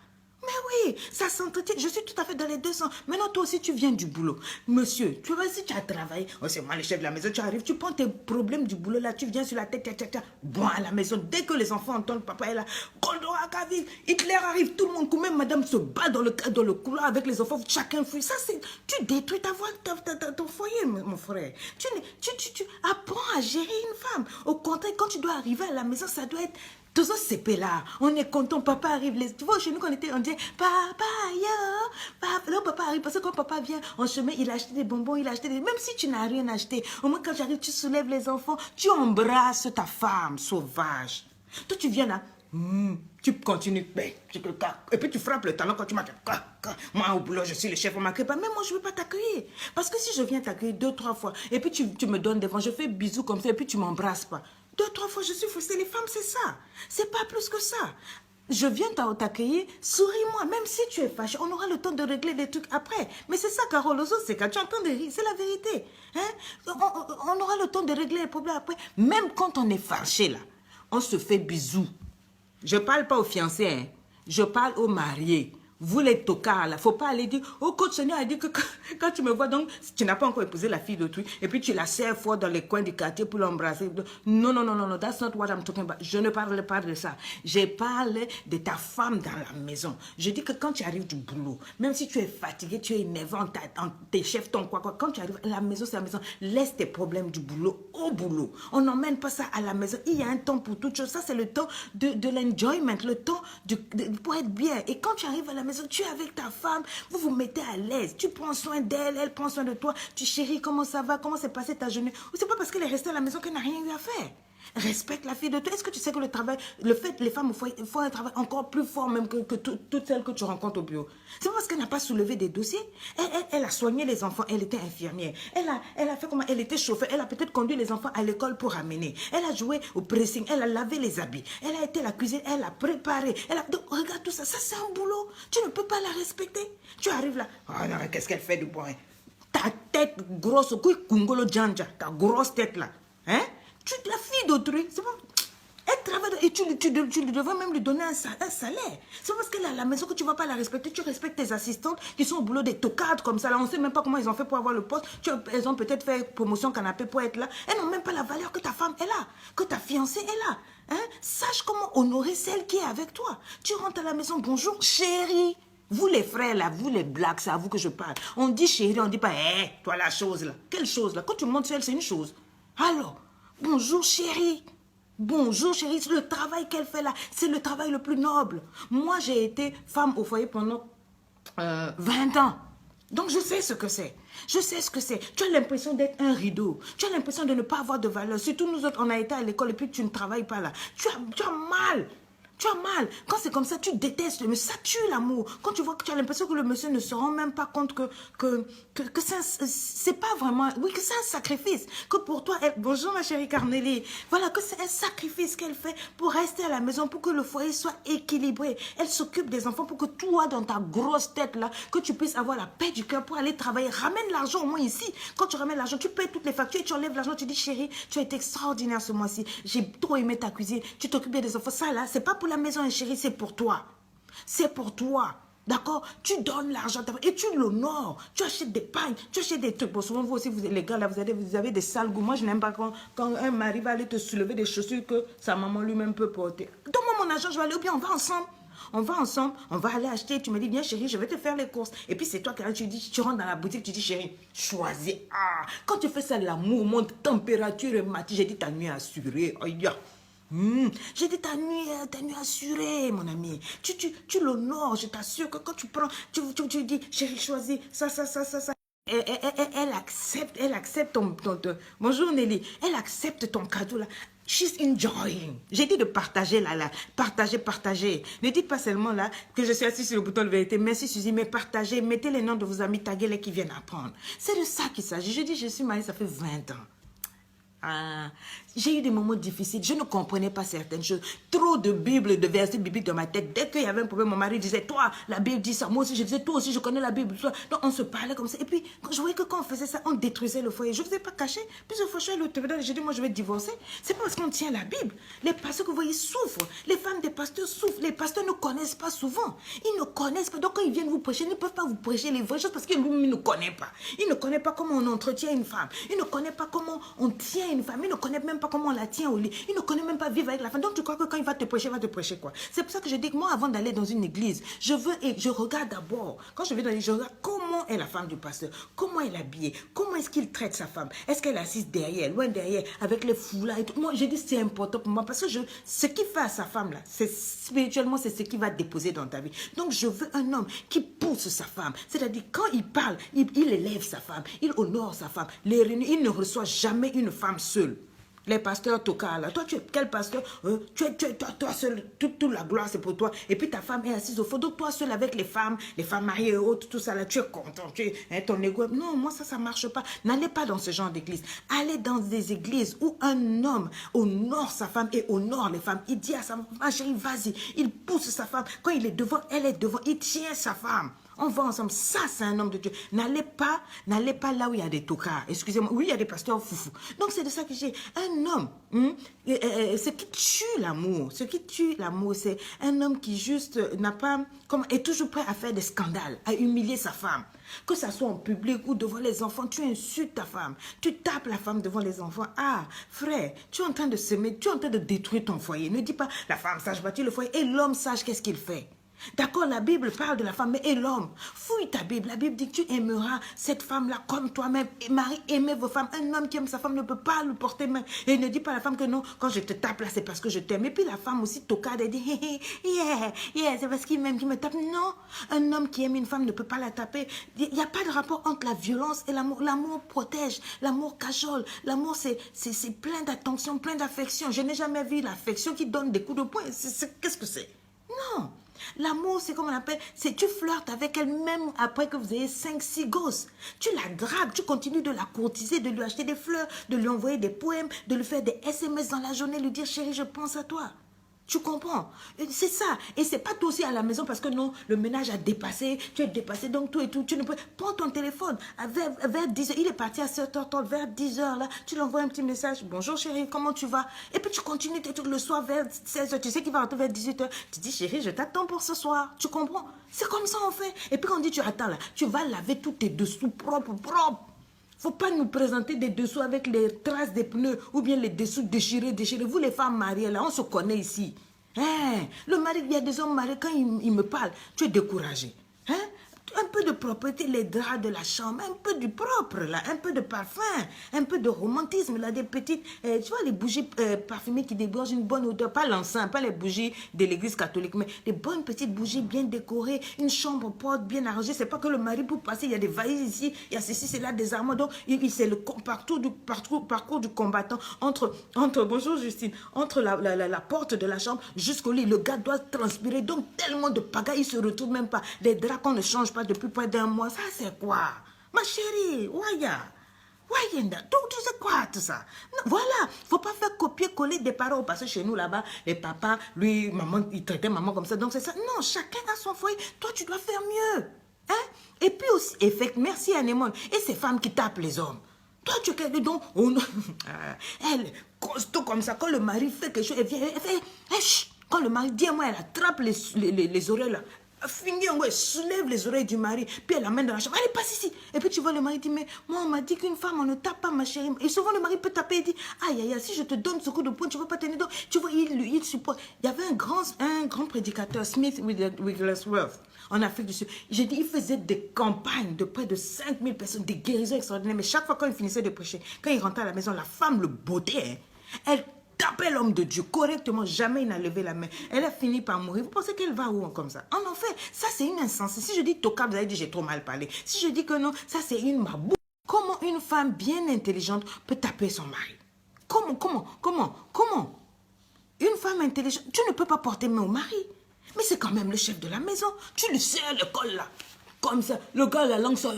Mais oui, ça s'entretient. Je suis tout à fait dans les deux sens. Maintenant, toi aussi, tu viens du boulot. Monsieur, tu vois, si tu as travaillé, oh, c'est moi le chef de la maison, tu arrives, tu prends tes problèmes du boulot là, tu viens sur la tête, bon, à la maison, dès que les enfants entendent papa est là, Gondora Kavi, Hitler arrive, tout le monde, même madame se bat dans le couloir avec les enfants, chacun fuit. Ça, c'est, tu détruis ton foyer, mon frère. Tu apprends à gérer une femme. Au contraire, quand tu dois arriver à la maison, ça doit être... Tout ça, c'est là. On est content. Papa arrive. Tu vois, chez nous, quand on disait papa, yo. Là, papa arrive. Parce que quand papa vient en chemin, il a acheté des bonbons, il a acheté des. Même si tu n'as rien acheté, au moins, quand j'arrive, tu soulèves les enfants, tu embrasses ta femme sauvage. Toi, tu viens là. Tu continues. Et puis, tu frappes le talon quand tu m'accueilles. Moi, au boulot, je suis le chef, on m'accueille pas. Mais moi, je ne veux pas t'accueillir. Parce que si je viens t'accueillir 2-3 fois, et puis tu me donnes des vents, je fais bisous comme ça, et puis tu m'embrasses pas. 2-3 fois, je suis frustrée. Les femmes, c'est ça. C'est pas plus que ça. Je viens t'accueillir, souris-moi. Même si tu es fâché, on aura le temps de régler des trucs après. Mais c'est ça, Carole. Aux autres, c'est quand tu entends de rire. C'est la vérité. Hein? On aura le temps de régler les problèmes après. Même quand on est fâché, là, on se fait bisous. Je parle pas aux fiancés, hein. Je parle aux mariés. Vous les tocards là, faut pas aller dire, oh coach Seigneur a dit que quand tu me vois, donc tu n'as pas encore épousé la fille d'autrui, et puis tu la serres fort dans les coins du quartier pour l'embrasser. Non, that's not what I'm talking about. Je ne parle pas de ça. Je parle de ta femme dans la maison. Je dis que quand tu arrives du boulot, même si tu es fatigué, tu es énervé, tes chefs t'ont quoi, quand tu arrives à la maison, c'est la maison. Laisse tes problèmes du boulot au boulot. On n'emmène pas ça à la maison. Il y a un temps pour toute chose. Ça, c'est le temps de l'enjoyment, le temps pour être bien. Et quand tu arrives à la maison, tu es avec ta femme, vous vous mettez à l'aise, tu prends soin d'elle, elle prend soin de toi, tu chéris, comment ça va, comment s'est passé ta journée. Ou c'est pas parce qu'elle est restée à la maison qu'elle n'a rien eu à faire. Respecte la fille de toi. Est-ce que tu sais que le fait, les femmes font un travail encore plus fort même que toutes celles que tu rencontres au bureau. C'est parce qu'elle n'a pas soulevé des dossiers. Elle a soigné les enfants, elle était infirmière. Elle a fait comment? Elle était chauffeur. Elle a peut-être conduit les enfants à l'école pour amener. Elle a joué au pressing, elle a lavé les habits. Elle a été à la cuisine, elle a préparé. Donc, regarde tout ça, ça c'est un boulot. Tu ne peux pas la respecter. Tu arrives là, oh non, qu'est-ce qu'elle fait de bon? Ta tête grosse, ta grosse tête là. Hein? La fille d'autrui, c'est pas... Elle travaille et tu devrais même lui donner un salaire. C'est parce qu'elle est à la maison que tu ne vas pas la respecter. Tu respectes tes assistantes qui sont au boulot des tocards comme ça. Là, on ne sait même pas comment ils ont fait pour avoir le poste. Elles ont peut-être fait promotion canapé pour être là. Elles n'ont même pas la valeur que ta femme est là, que ta fiancée est là. Hein? Sache comment honorer celle qui est avec toi. Tu rentres à la maison, bonjour chérie. Vous les frères là, vous les blacks, c'est à vous que je parle. On dit chérie, on ne dit pas, hé, toi la chose là. Quelle chose là? Quand tu montes sur elle, c'est une chose. Alors, bonjour chérie. Bonjour chérie, c'est le travail qu'elle fait là, c'est le travail le plus noble. Moi, j'ai été femme au foyer pendant 20 ans. Donc, je sais ce que c'est. Je sais ce que c'est. Tu as l'impression d'être un rideau. Tu as l'impression de ne pas avoir de valeur. Surtout nous autres, on a été à l'école et puis tu ne travailles pas là. Tu as mal. Tu as mal. Quand c'est comme ça, tu détestes. Mais ça tue l'amour. Quand tu vois que tu as l'impression que le monsieur ne se rend même pas compte que c'est pas vraiment... Oui, que c'est un sacrifice. Que pour toi... bonjour ma chérie Carnélie. Voilà, que c'est un sacrifice qu'elle fait pour rester à la maison, pour que le foyer soit équilibré. Elle s'occupe des enfants pour que toi, dans ta grosse tête là, que tu puisses avoir la paix du cœur pour aller travailler. Ramène l'argent au moins ici. Quand tu ramènes l'argent, tu payes toutes les factures et tu enlèves l'argent. Tu dis, chérie, tu as été extraordinaire ce mois-ci. J'ai trop aimé ta cuisine. Tu t'occupes bien des enfants. Ça là, c'est pas pour la maison, hein, chérie, c'est pour toi. C'est pour toi. D'accord? Tu donnes l'argent et tu l'honores. Tu achètes des pagnes, tu achètes des trucs. Bon, souvent, vous aussi, les gars, là, vous avez des sales goûts. Moi, je n'aime pas quand un mari va aller te soulever des chaussures que sa maman lui-même peut porter. Donne-moi mon argent, je vais aller ou bien on va ensemble. On va ensemble, on va aller acheter. Tu me dis, viens chérie, je vais te faire les courses. Et puis c'est toi qui tu dis, tu rentres dans la boutique, tu dis, chérie, choisis. Ah, quand tu fais ça, l'amour monte, température et matin. J'ai dit, ta nuit assurée. Oh, yeah. J'ai dit ta nuit assurée, mon ami. Tu l'honores, je t'assure que quand tu prends, tu dis, chérie, choisis ça. Elle accepte bonjour Nelly, elle accepte ton cadeau là. She's enjoying. J'ai dit de partager là, partager. Ne dites pas seulement là que je suis assis sur le bouton de vérité. Merci Suzy, mais partagez, mettez les noms de vos amis, taguez-les qui viennent apprendre. C'est de ça qu'il s'agit. Je dis, je suis mariée, ça fait 20 ans. Ah, j'ai eu des moments difficiles, je ne comprenais pas certaines choses. Trop de Bible, de versets bibliques dans ma tête. Dès qu'il y avait un problème, mon mari disait, toi, la Bible dit ça. Moi aussi, je disais, toi aussi, je connais la Bible. Donc, on se parlait comme ça. Et puis, quand je voyais que quand on faisait ça, on détruisait le foyer. Je ne faisais pas cacher. Plusieurs fois, je suis allée au tribunal et j'ai dit, moi, je vais divorcer. C'est pas parce qu'on tient la Bible. Les pasteurs que vous voyez souffrent. Les femmes des pasteurs souffrent. Les pasteurs ne connaissent pas souvent. Ils ne connaissent pas. Donc, quand ils viennent vous prêcher, ils ne peuvent pas vous prêcher les vraies choses parce qu'ils ne connaissent pas. Ils ne connaissent pas comment on entretient une femme. Ils ne connaissent pas comment on tient une femme. Ils ne connaissent même pas comment on la tient au lit. Il ne connaît même pas vivre avec la femme. Donc tu crois que quand il va te prêcher quoi? C'est pour ça que je dis que moi, avant d'aller dans une église, je regarde d'abord. Quand je vais dans l'église, je regarde comment est la femme du pasteur, comment elle est habillée, comment est-ce qu'il traite sa femme. Est-ce qu'elle est assise derrière, loin derrière, avec les foulards et tout. Moi, je dis c'est important pour moi parce que ce qu'il fait à sa femme là, spirituellement, c'est ce qu'il va déposer dans ta vie. Donc je veux un homme qui pousse sa femme. C'est-à-dire quand il parle, il élève sa femme, il honore sa femme. Les réunions, il ne reçoit jamais une femme seule. Les pasteurs tocards là, toi tu es quel pasteur? Toi seul, toute la gloire c'est pour toi. Et puis ta femme est assise au fond. Donc toi seul avec les femmes mariées et autres, tout ça là, tu es content, ton égo. Non, moi ça marche pas. N'allez pas dans ce genre d'église. Allez dans des églises où un homme honore sa femme et honore les femmes. Il dit à sa femme, ma chérie, vas-y. Il pousse sa femme. Quand il est devant, elle est devant. Il tient sa femme. On va ensemble. Ça, c'est un homme de Dieu. N'allez pas là où il y a des tocards. Excusez-moi. Oui, il y a des pasteurs foufous. Donc, c'est de ça que j'ai. Un homme, ce qui tue l'amour, c'est un homme qui juste est toujours prêt à faire des scandales, à humilier sa femme. Que ça soit en public ou devant les enfants, tu insultes ta femme. Tu tapes la femme devant les enfants. Ah, frère, tu es en train de semer, tu es en train de détruire ton foyer. Ne dis pas, la femme sage bâtit le foyer et l'homme sage, qu'est-ce qu'il fait? D'accord, la Bible parle de la femme, mais et l'homme? Fouille ta Bible. La Bible dit que tu aimeras cette femme-là comme toi-même. Et Marie, aimez vos femmes. Un homme qui aime sa femme ne peut pas lui porter main. Et ne dit pas à la femme que non, quand je te tape là, c'est parce que je t'aime. Et puis la femme aussi tocarde, elle dit, c'est parce qu'il m'aime qu'il me tape. Non, un homme qui aime une femme ne peut pas la taper. Il n'y a pas de rapport entre la violence et l'amour. L'amour protège, l'amour cajole. L'amour, c'est plein d'attention, plein d'affection. Je n'ai jamais vu l'affection qui donne des coups de poing. Qu'est-ce que c'est? Non. L'amour, c'est comme on appelle, c'est tu flirtes avec elle même après que vous ayez 5-6 gosses. Tu la dragues, tu continues de la courtiser, de lui acheter des fleurs, de lui envoyer des poèmes, de lui faire des SMS dans la journée, lui dire chérie, je pense à toi. Tu comprends? C'est ça. Et c'est pas toi aussi à la maison parce que non, le ménage a dépassé, tu es dépassé, donc tout et tout. Tu ne peux... Prends ton téléphone. Vers 10h, il est parti à 7h30, vers 10h là, tu lui envoies un petit message. Bonjour chérie, comment tu vas? Et puis tu continues tes trucs le soir vers 16h. Tu sais qu'il va rentrer vers 18h. Tu dis chérie, je t'attends pour ce soir. Tu comprends? C'est comme ça on fait. Et puis quand on dit tu attends là, tu vas laver tous tes dessous propres. Faut pas nous présenter des dessous avec les traces des pneus ou bien les dessous déchirés. Vous les femmes mariées là, on se connaît ici. Le mari, il y a des hommes mariés, quand ils me parlent, tu es découragé. Un peu de propreté, les draps de la chambre, un peu du propre là, un peu de parfum, un peu de romantisme là, des petites, tu vois les bougies parfumées qui dégagent une bonne odeur, pas l'encens, pas les bougies de l'église catholique, mais des bonnes petites bougies bien décorées, une chambre porte bien arrangée. C'est pas que le mari pour passer, il y a des valises ici, il y a ceci, c'est là, des armoires. Donc c'est le parcours du combattant entre bonjour Justine, entre la porte de la chambre jusqu'au lit. Le gars doit transpirer, donc tellement de pagaille, il se retrouve même pas. Les draps qu'on ne change pas depuis près d'un mois, ça c'est quoi? Ma chérie, Wayenda, tout c'est quoi tout ça? Non, voilà, faut pas faire copier-coller des parents parce que chez nous là-bas, les papas, lui, maman, il traitait maman comme ça, donc c'est ça. Non, chacun a son foyer, toi tu dois faire mieux. Et puis aussi, merci Anémone, et ces femmes qui tapent les hommes. Toi tu es quelqu'un donc, elle, costaud comme ça, quand le mari fait quelque chose, elle vient, elle fait, quand le mari dit à moi, elle attrape les oreilles là. Finir, elle soulève les oreilles du mari, puis elle l'amène dans la chambre. Allez, passe ici. Et puis tu vois le mari dit, mais moi, on m'a dit qu'une femme, on ne tape pas, ma chérie. Et souvent, le mari peut taper et dit, aïe, aïe, aïe, si je te donne ce coup de poing, tu ne vas pas tenir donc. Tu vois, il supporte. Il y avait un grand prédicateur, Smith Wigglesworth, en Afrique du Sud. J'ai dit, il faisait des campagnes de près de 5000 personnes, des guérisons extraordinaires. Mais chaque fois quand il finissait de prêcher, quand il rentrait à la maison, la femme le bottait. Hein. Elle tapait l'homme de Dieu correctement, jamais il n'a levé la main. Elle a fini par mourir. Vous pensez qu'elle va où comme ça? En enfer, ça c'est une insensée. Si je dis tocard, vous allez dire j'ai trop mal parlé. Si je dis que non, ça c'est une mabou. Comment une femme bien intelligente peut taper son mari? Comment? Une femme intelligente, tu ne peux pas porter main au mari. Mais c'est quand même le chef de la maison. Tu lui serres le col là. Comme ça, le gars, la langue sort.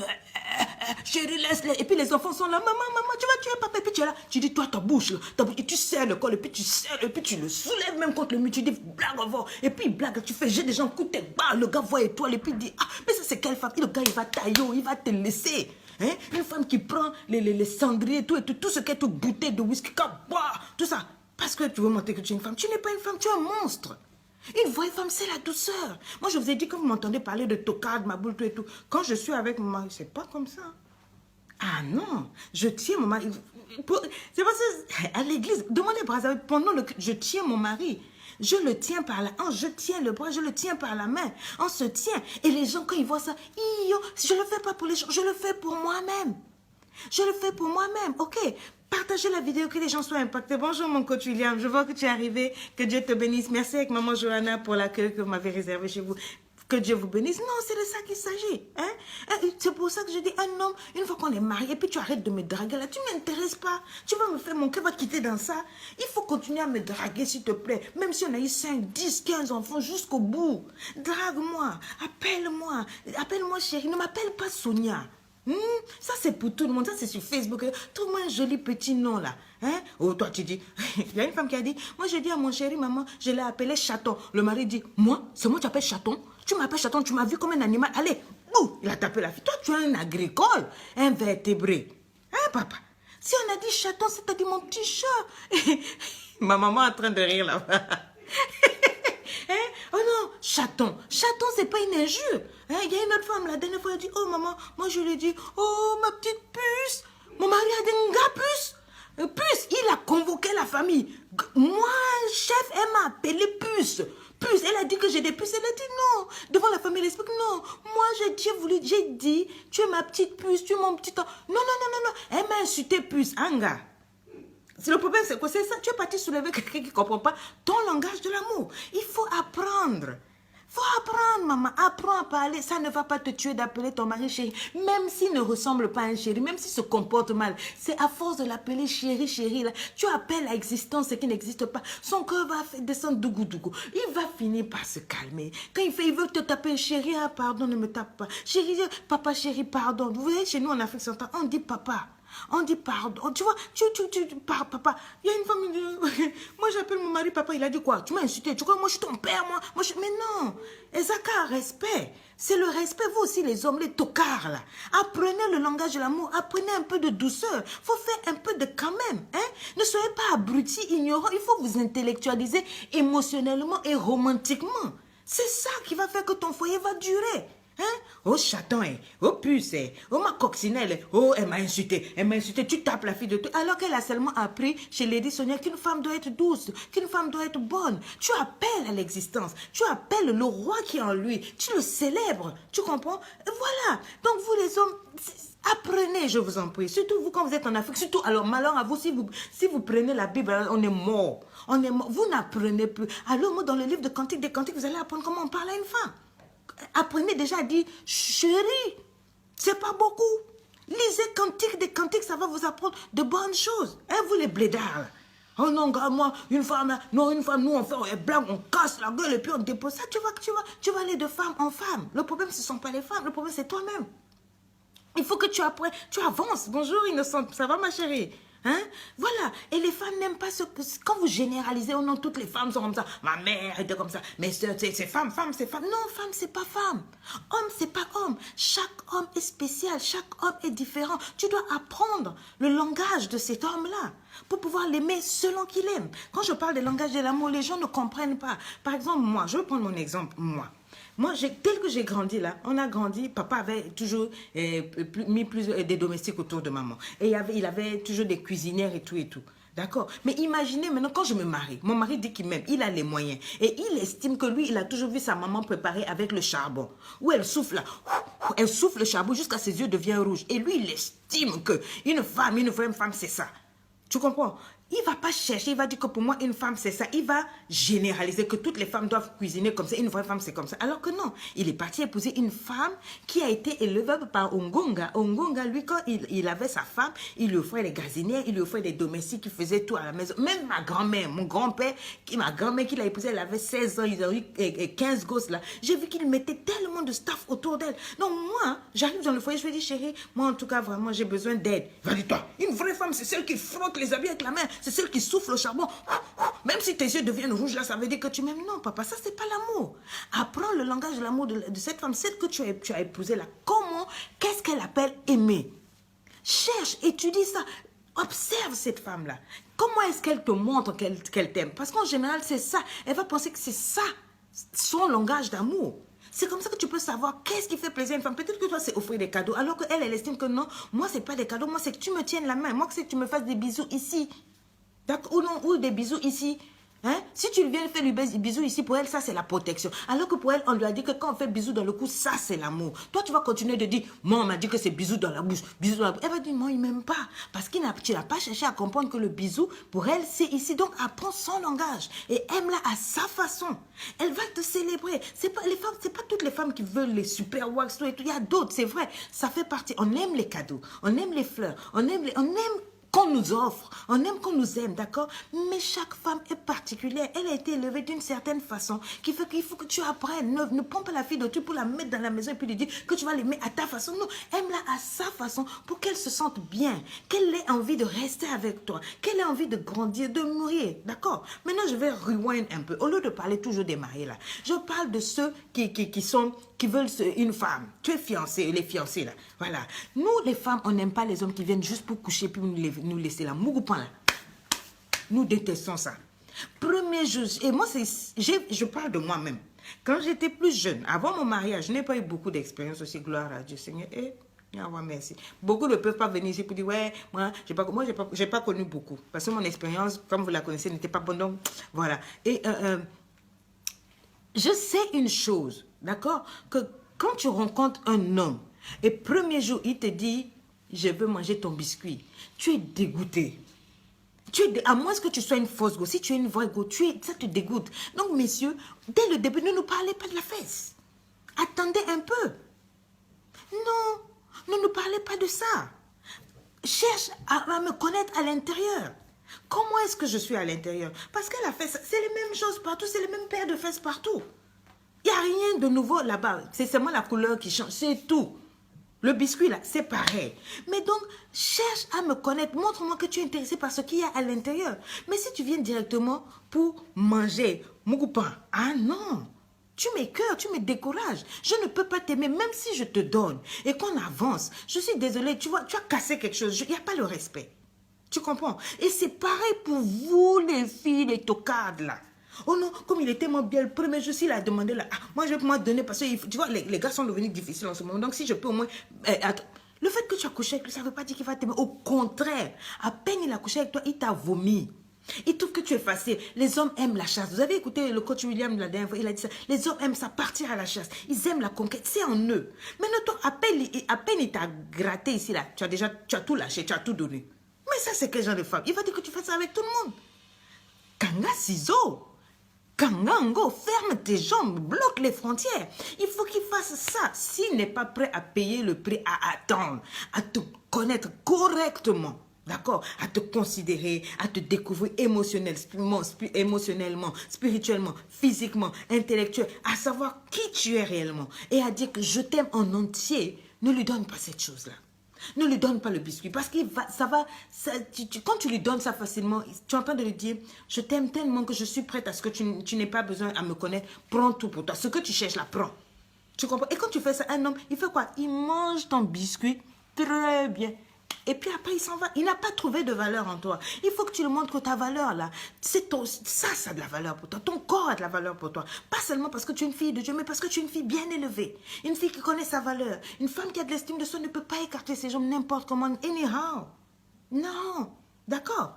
Chérie, laisse-les. Et puis les enfants sont là. Maman, tu vas tuer papa. Et puis tu es là. Tu dis, toi, ta bouche, et tu serres le col. Et puis tu serres. Et puis tu le soulèves même contre le mur. Tu dis, blague, avant. Et puis blague. Tu fais, j'ai des gens coup de tête. Bah, le gars voit étoile. Et puis il dit, ah, mais ça, c'est quelle femme? Et le gars, il va tailler. Il va te laisser. Hein? Une femme qui prend les cendriers, tout ce qui est toute bouteille de whisky, tout ça. Parce que tu veux montrer que tu es une femme. Tu n'es pas une femme, tu es un monstre. Une vraie femme, c'est la douceur. Moi, je vous ai dit, quand vous m'entendez parler de tocard, ma boule, tout et tout, quand je suis avec mon mari, c'est pas comme ça. Ah non, je tiens mon mari. C'est parce que à l'église, demandez Brazzaville, pendant je tiens mon mari. Je le tiens par la hanche, je tiens le bras, je le tiens par la main. On se tient. Et les gens, quand ils voient ça, je ne le fais pas pour les gens, je le fais pour moi-même. Je le fais pour moi-même, ok. Partagez la vidéo, que les gens soient impactés. Bonjour mon coach William, je vois que tu es arrivé. Que Dieu te bénisse. Merci avec maman Johanna pour l'accueil que vous m'avez réservé chez vous. Que Dieu vous bénisse. Non, c'est de ça qu'il s'agit. Hein? C'est pour ça que je dis, un homme, une fois qu'on est marié, puis tu arrêtes de me draguer là, tu ne m'intéresses pas. Tu vas me faire, mon cœur va quitter dans ça. Il faut continuer à me draguer, s'il te plaît. Même si on a eu 5, 10, 15 enfants jusqu'au bout. Drague-moi, appelle-moi. Appelle-moi chérie, ne m'appelle pas Sonia. Ça c'est pour tout le monde, ça c'est sur Facebook. Trouve-moi un joli petit nom là. Hein? Oh, toi tu dis, il y a une femme qui a dit, moi je dis à mon chéri, maman, je l'ai appelé chaton. Le mari dit, moi, c'est moi qui t'appelles chaton? Tu m'appelles chaton, tu m'as vu comme un animal. Allez, bouh, il a tapé la fille. Toi tu es un agricole, un vertébré. Hein papa? Si on a dit chaton, c'est-à-dire mon petit chat. Ma maman est en train de rire là-bas. Hein? Oh non, chaton. Chaton, c'est pas une injure. Hein? Il y a une autre femme, la dernière fois, elle dit, oh maman, moi je lui ai dit, oh ma petite puce. Mon mari a dit, nga puce. Puce, il a convoqué la famille. Moi, chef, elle m'a appelé puce. Puce, elle a dit que j'ai des puces. Elle a dit non. Devant la famille, elle explique, non. Moi, j'ai dit, tu es ma petite puce, tu es mon petit... Non. Elle m'a insulté puce. Anga. Le problème, c'est quoi? C'est ça. Tu es parti soulever quelqu'un qui ne comprend pas ton langage de l'amour. Il faut apprendre. Il faut apprendre, maman. Apprends à parler. Ça ne va pas te tuer d'appeler ton mari chéri. Même s'il ne ressemble pas à un chéri, même s'il se comporte mal. C'est à force de l'appeler chéri, là. Tu appelles à existence ce qui n'existe pas. Son cœur va descendre dougou. Il va finir par se calmer. Quand il veut te taper, chéri, ah pardon, ne me tape pas. Chéri, papa, chéri, pardon. Vous voyez, chez nous en Afrique centrale, on dit papa. On dit pardon. Tu vois, papa. Il y a une femme qui dit, moi j'appelle mon mari papa. Il a dit quoi? Tu m'as insulté. Tu crois que moi je suis ton père, moi? Mais non. Ezaka, respect. C'est le respect. Vous aussi, les hommes, les tocards, là. Apprenez le langage de l'amour. Apprenez un peu de douceur. Il faut faire un peu de quand même. Hein? Ne soyez pas abrutis, ignorants. Il faut vous intellectualiser émotionnellement et romantiquement. C'est ça qui va faire que ton foyer va durer. Hein? Oh chaton, hein? Oh puce, hein? Oh ma coccinelle, oh elle m'a insulté, tu tapes la fille de tout. Alors qu'elle a seulement appris chez Lady Sonia qu'une femme doit être douce, qu'une femme doit être bonne. Tu appelles à l'existence, tu appelles le roi qui est en lui, tu le célèbres, tu comprends? Et voilà, donc vous les hommes, apprenez, je vous en prie, surtout vous quand vous êtes en Afrique, surtout, alors malheur à vous, si vous prenez la Bible, on est mort, vous n'apprenez plus. Alors moi dans le livre de Cantiques des Cantiques, vous allez apprendre comment on parle à une femme. Apprenez déjà à dire chérie, c'est pas beaucoup. Lisez Cantiques des Cantiques, ça va vous apprendre de bonnes choses. Hein, vous les blédards là. Oh non, gars, moi, une femme, nous on fait blague, on casse la gueule et puis on dépose ça. Tu vas aller de femme en femme. Le problème, ce ne sont pas les femmes, le problème, c'est toi-même. Il faut que tu apprennes, tu avances. Bonjour, innocente, ça va ma chérie? Hein? Voilà, et les femmes n'aiment pas ce que... Quand vous généralisez, oh non, toutes les femmes sont comme ça. Ma mère était comme ça. Mais c'est femme, c'est femme. Non, femme, c'est pas femme. Homme, c'est pas homme. Chaque homme est spécial, chaque homme est différent. Tu dois apprendre le langage de cet homme-là. pour pouvoir l'aimer selon qu'il aime. Quand je parle des langages de l'amour, les gens ne comprennent pas. Par exemple, moi, je vais prendre mon exemple, moi. Moi, tel que j'ai grandi là, on a grandi, papa avait toujours mis des domestiques autour de maman. Et il avait toujours des cuisinières et tout et tout. D'accord? Mais imaginez maintenant, quand je me marie, mon mari dit qu'il m'aime, il a les moyens. Et il estime que lui, il a toujours vu sa maman préparer avec le charbon. Où elle souffle là, elle souffle le charbon jusqu'à ses yeux deviennent rouges. Et lui, il estime que une vraie femme, c'est ça. Tu comprends? Il ne va pas chercher, il va dire que pour moi, une femme, c'est ça. Il va généraliser que toutes les femmes doivent cuisiner comme ça. Une vraie femme, c'est comme ça. Alors que non, il est parti épouser une femme qui a été élevée par Ongonga. Ongonga, lui, quand il avait sa femme, il lui offrait des gazinières, il lui offrait des domestiques qui faisaient tout à la maison. Même ma grand-mère, mon grand-père, ma grand-mère qui l'a épousée, elle avait 16 ans, ils ont eu 15 gosses là. J'ai vu qu'il mettait tellement de staff autour d'elle. Donc moi, j'arrive dans le foyer, je lui dis, chérie, moi en tout cas, vraiment, j'ai besoin d'aide. Va dire toi, une vraie femme, c'est celle qui frotte les habits avec la main. C'est celle qui souffle au charbon. Même si tes yeux deviennent rouges, là, ça veut dire que tu m'aimes. Non, papa, ça, c'est pas l'amour. Apprends le langage de l'amour de cette femme, celle que tu as épousée là. Comment, qu'est-ce qu'elle appelle aimer? Cherche, étudie ça. Observe cette femme-là. Comment est-ce qu'elle te montre qu'elle t'aime? Parce qu'en général, c'est ça. Elle va penser que c'est ça, son langage d'amour. C'est comme ça que tu peux savoir qu'est-ce qui fait plaisir à une femme. Peut-être que toi, c'est offrir des cadeaux. Alors qu'elle, elle estime que non, moi, c'est pas des cadeaux. Moi, c'est que tu me tiennes la main. Moi, c'est que tu me fasses des bisous ici. Ou non, ou des bisous ici. Hein? Si tu viens faire des bisous ici, pour elle, ça, c'est la protection. Alors que pour elle, on lui a dit que quand on fait bisous dans le cou, ça, c'est l'amour. Toi, tu vas continuer de dire, moi, on m'a dit que c'est bisous dans la bouche, bisous dans la bouche. Elle va dire, moi, il m'aime pas. Parce que tu n'as pas cherché à comprendre que le bisou, pour elle, c'est ici. Donc, apprends son langage et aime-la à sa façon. Elle va te célébrer. C'est pas toutes les femmes qui veulent les super wax, tout et tout. Il y a d'autres, c'est vrai. Ça fait partie. On aime les cadeaux, on aime les fleurs, on aime qu'on nous offre, on aime qu'on nous aime, d'accord? Mais chaque femme est particulière. Elle a été élevée d'une certaine façon qui fait qu'il faut que tu apprennes. Ne prends pas la fille d'autrui pour la mettre dans la maison et puis lui dire que tu vas l'aimer à ta façon. Non, aime-la à sa façon pour qu'elle se sente bien, qu'elle ait envie de rester avec toi, qu'elle ait envie de grandir, de mourir, d'accord? Maintenant, je vais rewind un peu. Au lieu de parler toujours des mariés là, je parle de ceux qui veulent une femme. Tu es fiancé, les fiancés là. Voilà. Nous, les femmes, on n'aime pas les hommes qui viennent juste pour coucher puis nous laisser là. Mougoupan là. Nous détestons ça. Premier jour, et moi, je parle de moi-même. Quand j'étais plus jeune, avant mon mariage, je n'ai pas eu beaucoup d'expérience aussi, gloire à Dieu, Seigneur. Merci. Beaucoup ne peuvent pas venir ici pour dire, ouais, moi, j'ai pas connu beaucoup. Parce que mon expérience, comme vous la connaissez, n'était pas bonne. Donc, voilà. Et je sais une chose, d'accord, que quand tu rencontres un homme, et premier jour, il te dit, je veux manger ton biscuit, tu es dégoûté. À moins que tu sois une fausse go, si tu es une vraie go, ça te dégoûte. Donc, messieurs, dès le début, ne nous parlez pas de la fesse. Attendez un peu. Non, ne nous parlez pas de ça. Cherche à me connaître à l'intérieur. Comment est-ce que je suis à l'intérieur? Parce que la fesse, c'est les mêmes choses partout, c'est les mêmes paires de fesses partout. Il n'y a rien de nouveau là-bas. C'est seulement la couleur qui change, c'est tout. Le biscuit, là, c'est pareil. Mais donc, cherche à me connaître. Montre-moi que tu es intéressé par ce qu'il y a à l'intérieur. Mais si tu viens directement pour manger, mougoupan, ah non, tu m'écoeures, tu me décourages. Je ne peux pas t'aimer, même si je te donne. Et qu'on avance, je suis désolée, tu vois, tu as cassé quelque chose. Il n'y a pas le respect. Tu comprends? Et c'est pareil pour vous, les filles, les tocardes, là. Oh non, comme il était tellement bien, le premier jour, il a demandé là, moi je vais pouvoir donner parce que tu vois, les gars sont devenus difficiles en ce moment. Donc si je peux au moins. Le fait que tu as couché avec lui, ça ne veut pas dire qu'il va t'aimer. Au contraire, à peine il a couché avec toi, il t'a vomi. Il trouve que tu es facile. Les hommes aiment la chasse. Vous avez écouté le coach William la dernière fois, il a dit ça. Les hommes aiment ça, partir à la chasse. Ils aiment la conquête, c'est en eux. Maintenant, toi, à peine il t'a gratté ici, là, tu as tout lâché, tu as tout donné. Mais ça, c'est quel genre de femme? Il va dire que tu fais ça avec tout le monde. Kanga ciseaux. Kangango, ferme tes jambes, bloque les frontières. Il faut qu'il fasse ça. S'il n'est pas prêt à payer le prix, à attendre, à te connaître correctement, d'accord, à te considérer, à te découvrir émotionnellement, spirituellement, physiquement, intellectuellement, à savoir qui tu es réellement et à dire que je t'aime en entier, ne lui donne pas cette chose-là. Ne lui donne pas le biscuit parce que quand tu lui donnes ça facilement, tu es en train de lui dire, je t'aime tellement que je suis prête à ce que tu n'aies pas besoin à me connaître, prends tout pour toi. Ce que tu cherches là, prends. Tu comprends? Et quand tu fais ça, un homme, il fait quoi? Il mange ton biscuit très bien. Et puis après, il s'en va. Il n'a pas trouvé de valeur en toi. Il faut que tu lui montres que ta valeur, là, ça a de la valeur pour toi. Ton corps a de la valeur pour toi. Pas seulement parce que tu es une fille de Dieu, mais parce que tu es une fille bien élevée. Une fille qui connaît sa valeur. Une femme qui a de l'estime de soi ne peut pas écarter ses jambes n'importe comment, anyhow. Non. D'accord?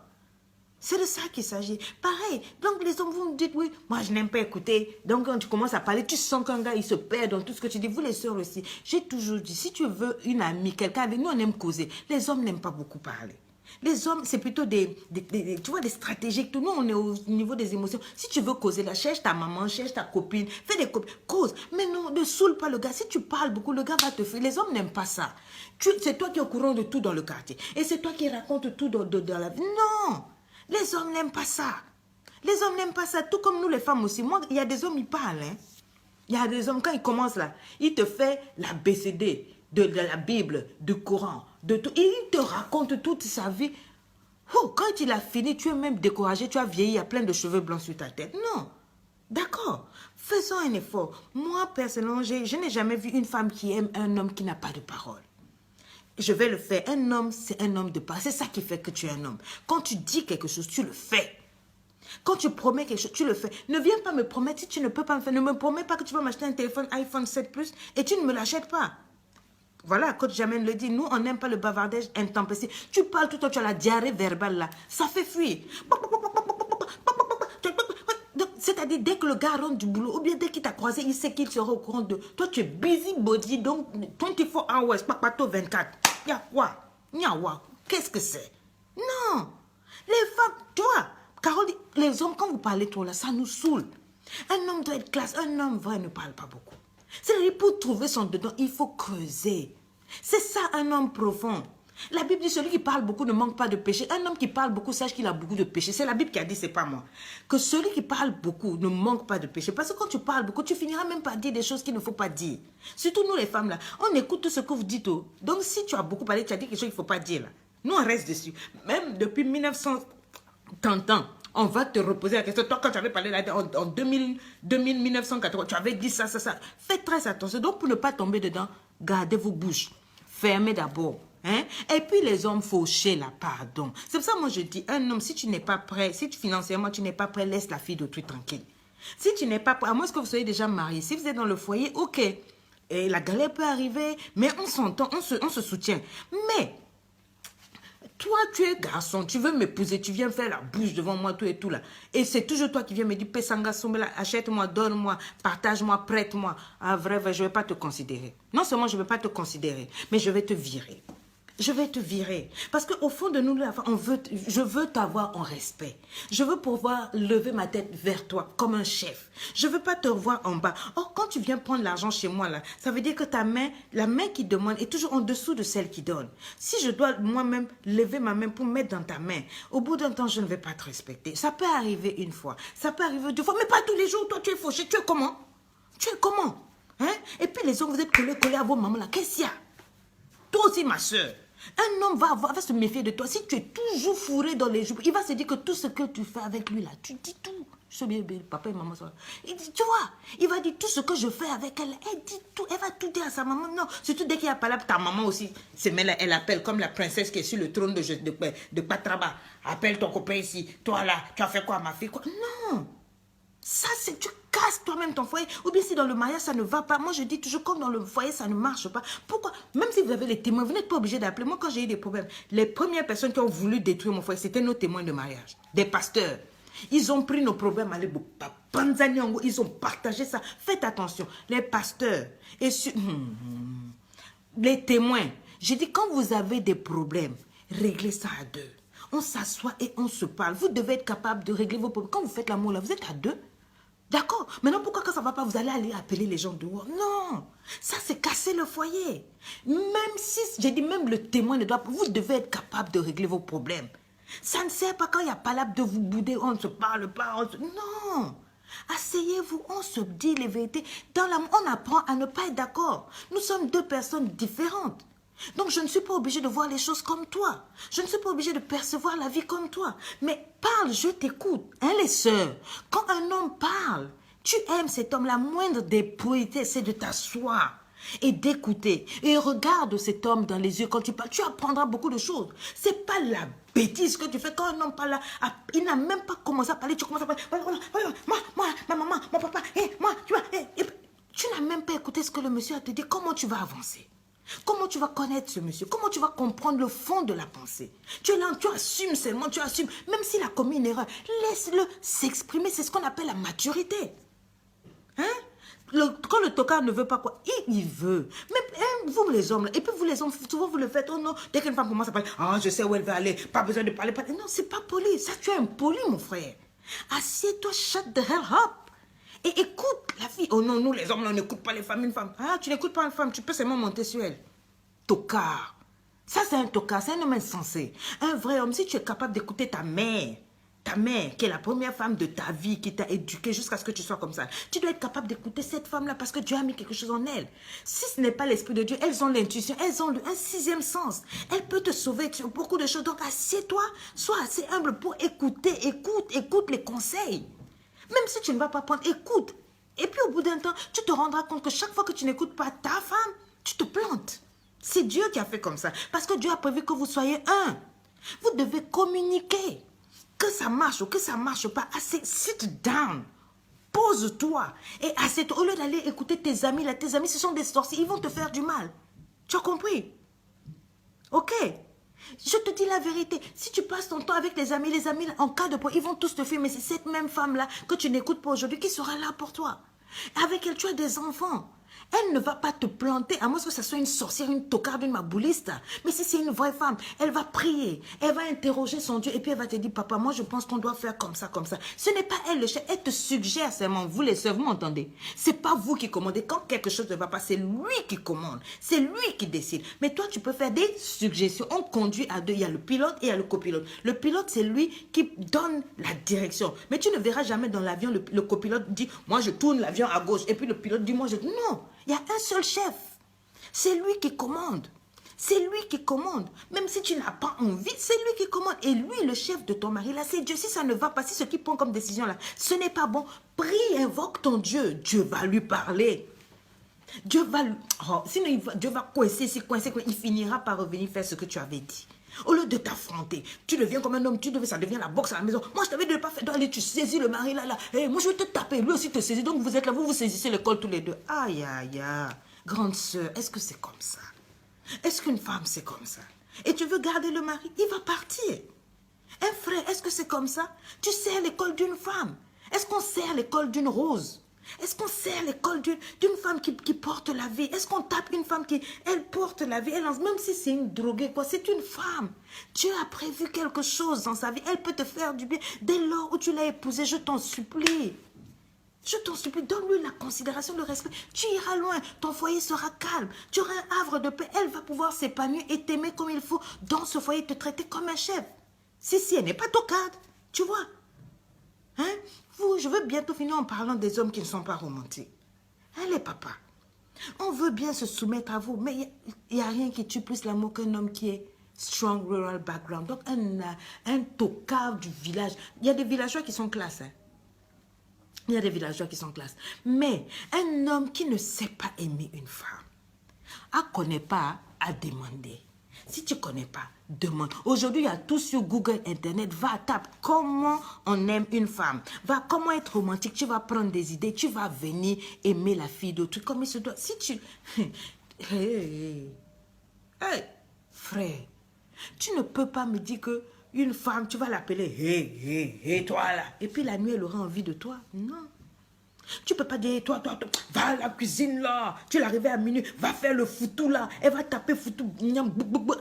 C'est de ça qu'il s'agit. Pareil, donc les hommes, vous me dites, oui, moi je n'aime pas écouter. Donc quand tu commences à parler, tu sens qu'un gars, il se perd dans tout ce que tu dis. Vous les sœurs aussi, j'ai toujours dit, si tu veux une amie, quelqu'un avec nous, on aime causer. Les hommes n'aiment pas beaucoup parler. Les hommes, c'est plutôt tu vois, des stratégies. Nous, on est au niveau des émotions. Si tu veux causer, là, cherche ta maman, cherche ta copine, fais des copines, cause. Mais non, ne saoule pas le gars. Si tu parles beaucoup, le gars va te faire. Les hommes n'aiment pas ça. C'est toi qui es au courant de tout dans le quartier. Et c'est toi qui racontes tout dans la vie. Non! Les hommes n'aiment pas ça. Les hommes n'aiment pas ça, tout comme nous les femmes aussi. Moi, il y a des hommes, ils parlent. Hein? Il y a des hommes, quand ils commencent là, ils te font la BCD de la Bible, du Coran, de tout. Et ils te racontent toute sa vie. Oh, quand il a fini, tu es même découragé, tu as vieilli, il y a plein de cheveux blancs sur ta tête. Non. D'accord. Faisons un effort. Moi, personnellement, je n'ai jamais vu une femme qui aime un homme qui n'a pas de parole. Je vais le faire. Un homme, c'est un homme de parole. C'est ça qui fait que tu es un homme. Quand tu dis quelque chose, tu le fais. Quand tu promets quelque chose, tu le fais. Ne viens pas me promettre si tu ne peux pas me faire. Ne me promets pas que tu vas m'acheter un téléphone iPhone 7 Plus et tu ne me l'achètes pas. Voilà, Coach Jamène le dit. Nous, on n'aime pas le bavardage intempestif. Tu parles tout le temps, tu as la diarrhée verbale là. Ça fait fuir. C'est-à-dire, dès que le gars rentre du boulot, ou bien dès qu'il t'a croisé, il sait qu'il sera au courant de... Toi, tu es busybody, donc 24 hours, pas pato 24. Y'a quoi? Qu'est-ce que c'est? Non. Les femmes, toi, Carole dit, les hommes, quand vous parlez trop là, ça nous saoule. Un homme doit être classe, un homme vrai ne parle pas beaucoup. C'est-à-dire, pour trouver son dedans, il faut creuser. C'est ça, un homme profond. La Bible dit, celui qui parle beaucoup ne manque pas de péché. Un homme qui parle beaucoup, sache qu'il a beaucoup de péché. C'est la Bible qui a dit, c'est pas moi. Que celui qui parle beaucoup ne manque pas de péché. Parce que quand tu parles beaucoup, tu finiras même par dire des choses qu'il ne faut pas dire. Surtout nous les femmes là, on écoute tout ce que vous dites. Oh. Donc si tu as beaucoup parlé, tu as dit quelque chose qu'il ne faut pas dire là. Nous on reste dessus. Même depuis 1930 ans, on va te reposer la question. Toi, quand tu avais parlé là, en 1980, tu avais dit ça. Faites très attention. Donc, pour ne pas tomber dedans, gardez vos bouches. Fermez d'abord. Hein? Et puis, les hommes fauchés, là, pardon. C'est pour ça, moi, je dis, un homme, si tu n'es pas prêt, si financièrement, tu n'es pas prêt, laisse la fille d'autrui tranquille. Si tu n'es pas prêt, à moins que vous soyez déjà marié, si vous êtes dans le foyer, ok. Et la galère peut arriver, mais on s'entend, on se soutient. Mais... toi, tu es garçon, tu veux m'épouser, tu viens faire la bouche devant moi, tout et tout là. Et c'est toujours toi qui viens me dire, Pesanga Sombela, achète-moi, donne-moi, partage-moi, prête-moi. Ah, vrai, je ne vais pas te considérer. Non seulement je ne vais pas te considérer, mais je vais te virer. Je vais te virer. Parce qu'au fond de nous, je veux t'avoir en respect. Je veux pouvoir lever ma tête vers toi comme un chef. Je ne veux pas te voir en bas. Or, quand tu viens prendre l'argent chez moi, là, ça veut dire que ta main, la main qui demande est toujours en dessous de celle qui donne. Si je dois moi-même lever ma main pour mettre dans ta main, au bout d'un temps, je ne vais pas te respecter. Ça peut arriver une fois. Ça peut arriver deux fois, mais pas tous les jours. Toi, tu es fauché. Tu es comment? Tu es comment? Hein? Et puis les autres, vous êtes collés à vos mamans là. Qu'est-ce qu'il y a? Toi aussi, ma soeur. Un homme va se méfier de toi. Si tu es toujours fourré dans les joues, il va se dire que tout ce que tu fais avec lui là, tu dis tout. Je sais bien, papa et maman, ça. Il dit, tu vois, il va dire tout ce que je fais avec elle. Elle dit tout, elle va tout dire à sa maman. Non, surtout dès qu'il n'y a pas là, ta maman aussi, elle appelle comme la princesse qui est sur le trône de Patraba. Appelle ton copain ici. Toi là, tu as fait quoi, ma fille, quoi? Non. Ça, c'est tu casses toi-même ton foyer. Ou bien si dans le mariage, ça ne va pas. Moi, je dis toujours, comme dans le foyer, ça ne marche pas. Pourquoi? Même si vous avez les témoins, vous n'êtes pas obligé d'appeler. Moi, quand j'ai eu des problèmes, les premières personnes qui ont voulu détruire mon foyer, c'était nos témoins de mariage. Des pasteurs. Ils ont pris nos problèmes à l'époque. Ils ont partagé ça. Faites attention. Les pasteurs et les témoins. J'ai dit, quand vous avez des problèmes, réglez ça à deux. On s'assoit et on se parle. Vous devez être capable de régler vos problèmes. Quand vous faites l'amour là, vous êtes à deux. D'accord. Maintenant, pourquoi quand ça ne va pas, vous allez aller appeler les gens dehors? Non. Ça, c'est casser le foyer. Même si, j'ai dit, même le témoin ne doit pas, vous devez être capable de régler vos problèmes. Ça ne sert pas quand il y a pas là de vous bouder, on ne se parle pas. Non. Asseyez-vous, on se dit les vérités. Dans l'amour, on apprend à ne pas être d'accord. Nous sommes deux personnes différentes. Donc, je ne suis pas obligée de voir les choses comme toi. Je ne suis pas obligée de percevoir la vie comme toi. Mais parle, je t'écoute. Hein, les sœurs? Quand un homme parle, tu aimes cet homme, la moindre des politesses, c'est de t'asseoir. et d'écouter. Et regarde cet homme dans les yeux quand il parle. Tu apprendras beaucoup de choses. C'est pas la bêtise que tu fais quand un homme parle là. Il n'a même pas commencé à parler. Tu commences à parler. Moi, ma maman, mon papa, moi, tu vois. Tu n'as même pas écouté ce que le monsieur a te dit. Comment tu vas avancer? Comment tu vas connaître ce monsieur? Comment tu vas comprendre le fond de la pensée? Tu es là, tu assumes seulement, tu assumes. Même s'il a commis une erreur, laisse-le s'exprimer. C'est ce qu'on appelle la maturité. Hein? Quand le tocard ne veut pas quoi, il veut. Mais vous les hommes, et puis vous les hommes, souvent vous le faites, oh non, dès qu'une femme commence à parler, ah je sais où elle va aller, pas besoin de parler. Non, c'est pas poli, ça tu es impoli mon frère. Assieds-toi, shut the hell up. Et écoute la fille. Oh non, nous les hommes, on n'écoute pas les femmes, une femme. Ah, tu n'écoutes pas une femme, tu peux seulement monter sur elle. Tocard. Ça c'est un tocard, c'est un homme insensé. Un vrai homme, si tu es capable d'écouter ta mère, qui est la première femme de ta vie, qui t'a éduqué jusqu'à ce que tu sois comme ça, tu dois être capable d'écouter cette femme-là parce que Dieu a mis quelque chose en elle. Si ce n'est pas l'Esprit de Dieu, elles ont l'intuition, elles ont un sixième sens. Elle peut te sauver sur beaucoup de choses. Donc assieds-toi, sois assez humble pour écouter, écoute les conseils. Même si tu ne vas pas prendre, écoute. Et puis au bout d'un temps, tu te rendras compte que chaque fois que tu n'écoutes pas ta femme, tu te plantes. C'est Dieu qui a fait comme ça. Parce que Dieu a prévu que vous soyez un. Vous devez communiquer. Que ça marche ou que ça ne marche pas, assez, sit down. Pose-toi. Et assieds-toi. Au lieu d'aller écouter tes amis, là, tes amis, ce sont des sorciers. Ils vont te faire du mal. Tu as compris? Ok? Je te dis la vérité. Si tu passes ton temps avec les amis, en cas de problème, ils vont tous te filmer. C'est cette même femme-là que tu n'écoutes pas aujourd'hui qui sera là pour toi. Avec elle, tu as des enfants. Elle ne va pas te planter, à moins que ce soit une sorcière, une tocarde, une mabouliste. Mais si c'est une vraie femme, elle va prier, elle va interroger son Dieu et puis elle va te dire, papa, moi je pense qu'on doit faire comme ça, comme ça. Ce n'est pas elle le chef, elle te suggère seulement, vous les sœurs, vous m'entendez? C'est pas vous qui commandez. Quand quelque chose ne va pas, c'est lui qui commande, c'est lui qui décide. Mais toi, tu peux faire des suggestions. On conduit à deux, il y a le pilote et il y a le copilote. Le pilote, c'est lui qui donne la direction. Mais tu ne verras jamais dans l'avion, le copilote dit, moi je tourne l'avion à gauche et puis le pilote dit, moi je... Non. Il y a un seul chef. C'est lui qui commande. C'est lui qui commande. Même si tu n'as pas envie, c'est lui qui commande. Et lui, le chef de ton mari, là, c'est Dieu. Si ça ne va pas, si ce qu'il prend comme décision, là, ce n'est pas bon, prie, invoque ton Dieu. Dieu va lui parler. Dieu va lui... Oh, sinon, Dieu va coincer, il finira par revenir faire ce que tu avais dit. Au lieu de t'affronter, tu deviens comme un homme, ça devient la boxe à la maison. Moi, je t'avais dit de ne pas faire, allez, tu saisis le mari là. Hey, moi, je vais te taper, lui aussi te saisit. Donc, vous êtes là, vous saisissez l'école tous les deux. Aïe, aïe, aïe. Grande sœur, est-ce que c'est comme ça? Est-ce qu'une femme, c'est comme ça? Et tu veux garder le mari, il va partir. Un frère, est-ce que c'est comme ça? Tu sers l'école d'une femme. Est-ce qu'on sert l'école d'une rose? Est-ce qu'on sert l'école d'une femme qui porte la vie? Est-ce qu'on tape une femme elle porte la vie? Même si c'est une droguée, quoi, c'est une femme. Dieu a prévu quelque chose dans sa vie. Elle peut te faire du bien. Dès lors où tu l'as épousée, je t'en supplie. Je t'en supplie, donne-lui la considération, le respect. Tu iras loin, ton foyer sera calme. Tu auras un havre de paix. Elle va pouvoir s'épanouir et t'aimer comme il faut dans ce foyer, te traiter comme un chef. Si, elle n'est pas tocade, tu vois. Hein? Je veux bientôt finir en parlant des hommes qui ne sont pas romantiques. Allez, papa. On veut bien se soumettre à vous, mais il n'y a rien qui tue plus l'amour qu'un homme qui est strong rural background. Donc, un tocard du village. Il y a des villageois qui sont classe. Hein? Il y a des villageois qui sont classe. Mais un homme qui ne sait pas aimer une femme, connaît pas à demander. Si tu ne connais pas, demande. Aujourd'hui, il y a tout sur Google, Internet. Va, tape comment on aime une femme. Va, comment être romantique. Tu vas prendre des idées. Tu vas venir aimer la fille d'autrui comme il se doit. Si tu... Hey, frère, tu ne peux pas me dire que une femme, tu vas l'appeler hey, toi là. Et puis la nuit, elle aura envie de toi. Non. Tu peux pas dire, toi, va à la cuisine là, tu es arrivé à minuit, va faire le foutou là, elle va taper foutou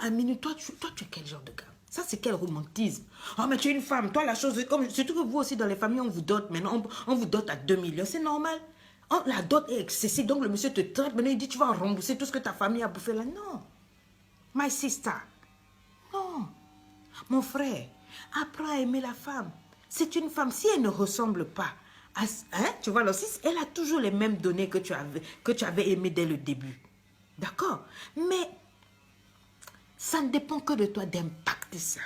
à minuit. Toi, tu es quel genre de gars? Ça, c'est quel romantisme? Oh, mais tu es une femme, toi, la chose, surtout que vous aussi, dans les familles, on vous dote maintenant, on vous dote à 2 millions, c'est normal. Oh, la dot est excessive, donc le monsieur te traite, maintenant il dit, tu vas rembourser tout ce que ta famille a bouffé là. Non. My sister. Non. Mon frère, apprends à aimer la femme. C'est une femme, si elle ne ressemble pas, tu vois, alors, elle a toujours les mêmes données que tu avais aimé dès le début. D'accord? Mais ça ne dépend que de toi d'impacter ça.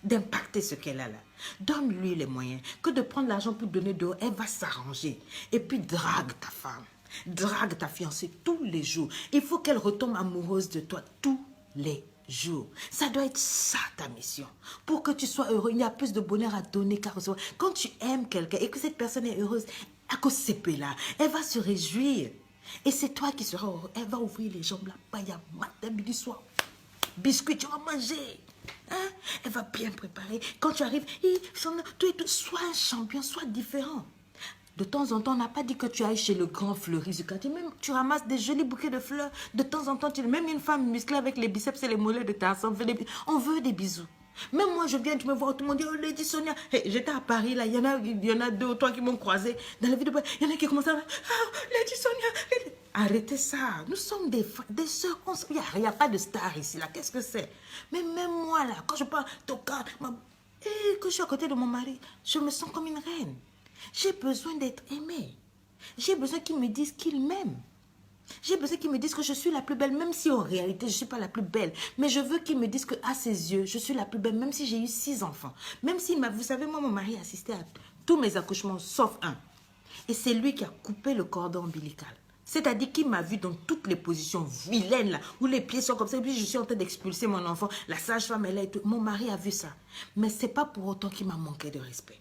D'impacter ce qu'elle a là. Donne-lui les moyens. Que de prendre l'argent pour donner dehors, elle va s'arranger. Et puis drague ta femme. Drague ta fiancée tous les jours. Il faut qu'elle retombe amoureuse de toi tous les jours. Ça doit être ça ta mission. Pour que tu sois heureux, il y a plus de bonheur à donner qu'à recevoir. Quand tu aimes quelqu'un et que cette personne est heureuse, à cause de ces là, elle va se réjouir. Et c'est toi qui seras heureux. Elle va ouvrir les jambes là-bas, il y a matin, midi, soir. Biscuit, tu vas manger. Hein? Elle va bien préparer. Quand tu arrives, sois un champion, sois différent. De temps en temps, on n'a pas dit que tu ailles chez le grand fleuriste du quartier. Même tu ramasses des jolis bouquets de fleurs. De temps en temps, même une femme musclée avec les biceps et les mollets de Tarzan, on veut des bisous. Même moi, je viens, tu me vois, tout le monde dit, oh, Lady Sonia. Hey, j'étais à Paris, là, il y en a 2 ou 3 qui m'ont croisé dans la vie de Paris. Il y en a qui commencent à dire, oh, Lady Sonia. Arrêtez ça. Nous sommes des soeurs. Il n'y a pas de star ici, là. Qu'est-ce que c'est? Mais même moi, là, quand je parle, que je suis à côté de mon mari, je me sens comme une reine. J'ai besoin d'être aimée. J'ai besoin qu'ils me disent qu'ils m'aiment. J'ai besoin qu'ils me disent que je suis la plus belle, même si en réalité, je ne suis pas la plus belle. Mais je veux qu'ils me disent qu'à ses yeux, je suis la plus belle, même si j'ai eu 6 enfants. Même si, vous savez, moi, mon mari a assisté à tous mes accouchements, sauf un. Et c'est lui qui a coupé le cordon ombilical. C'est-à-dire qu'il m'a vu dans toutes les positions vilaines, là, où les pieds sont comme ça, et puis je suis en train d'expulser mon enfant. La sage-femme est là et tout. Mon mari a vu ça. Mais ce n'est pas pour autant qu'il m'a manqué de respect.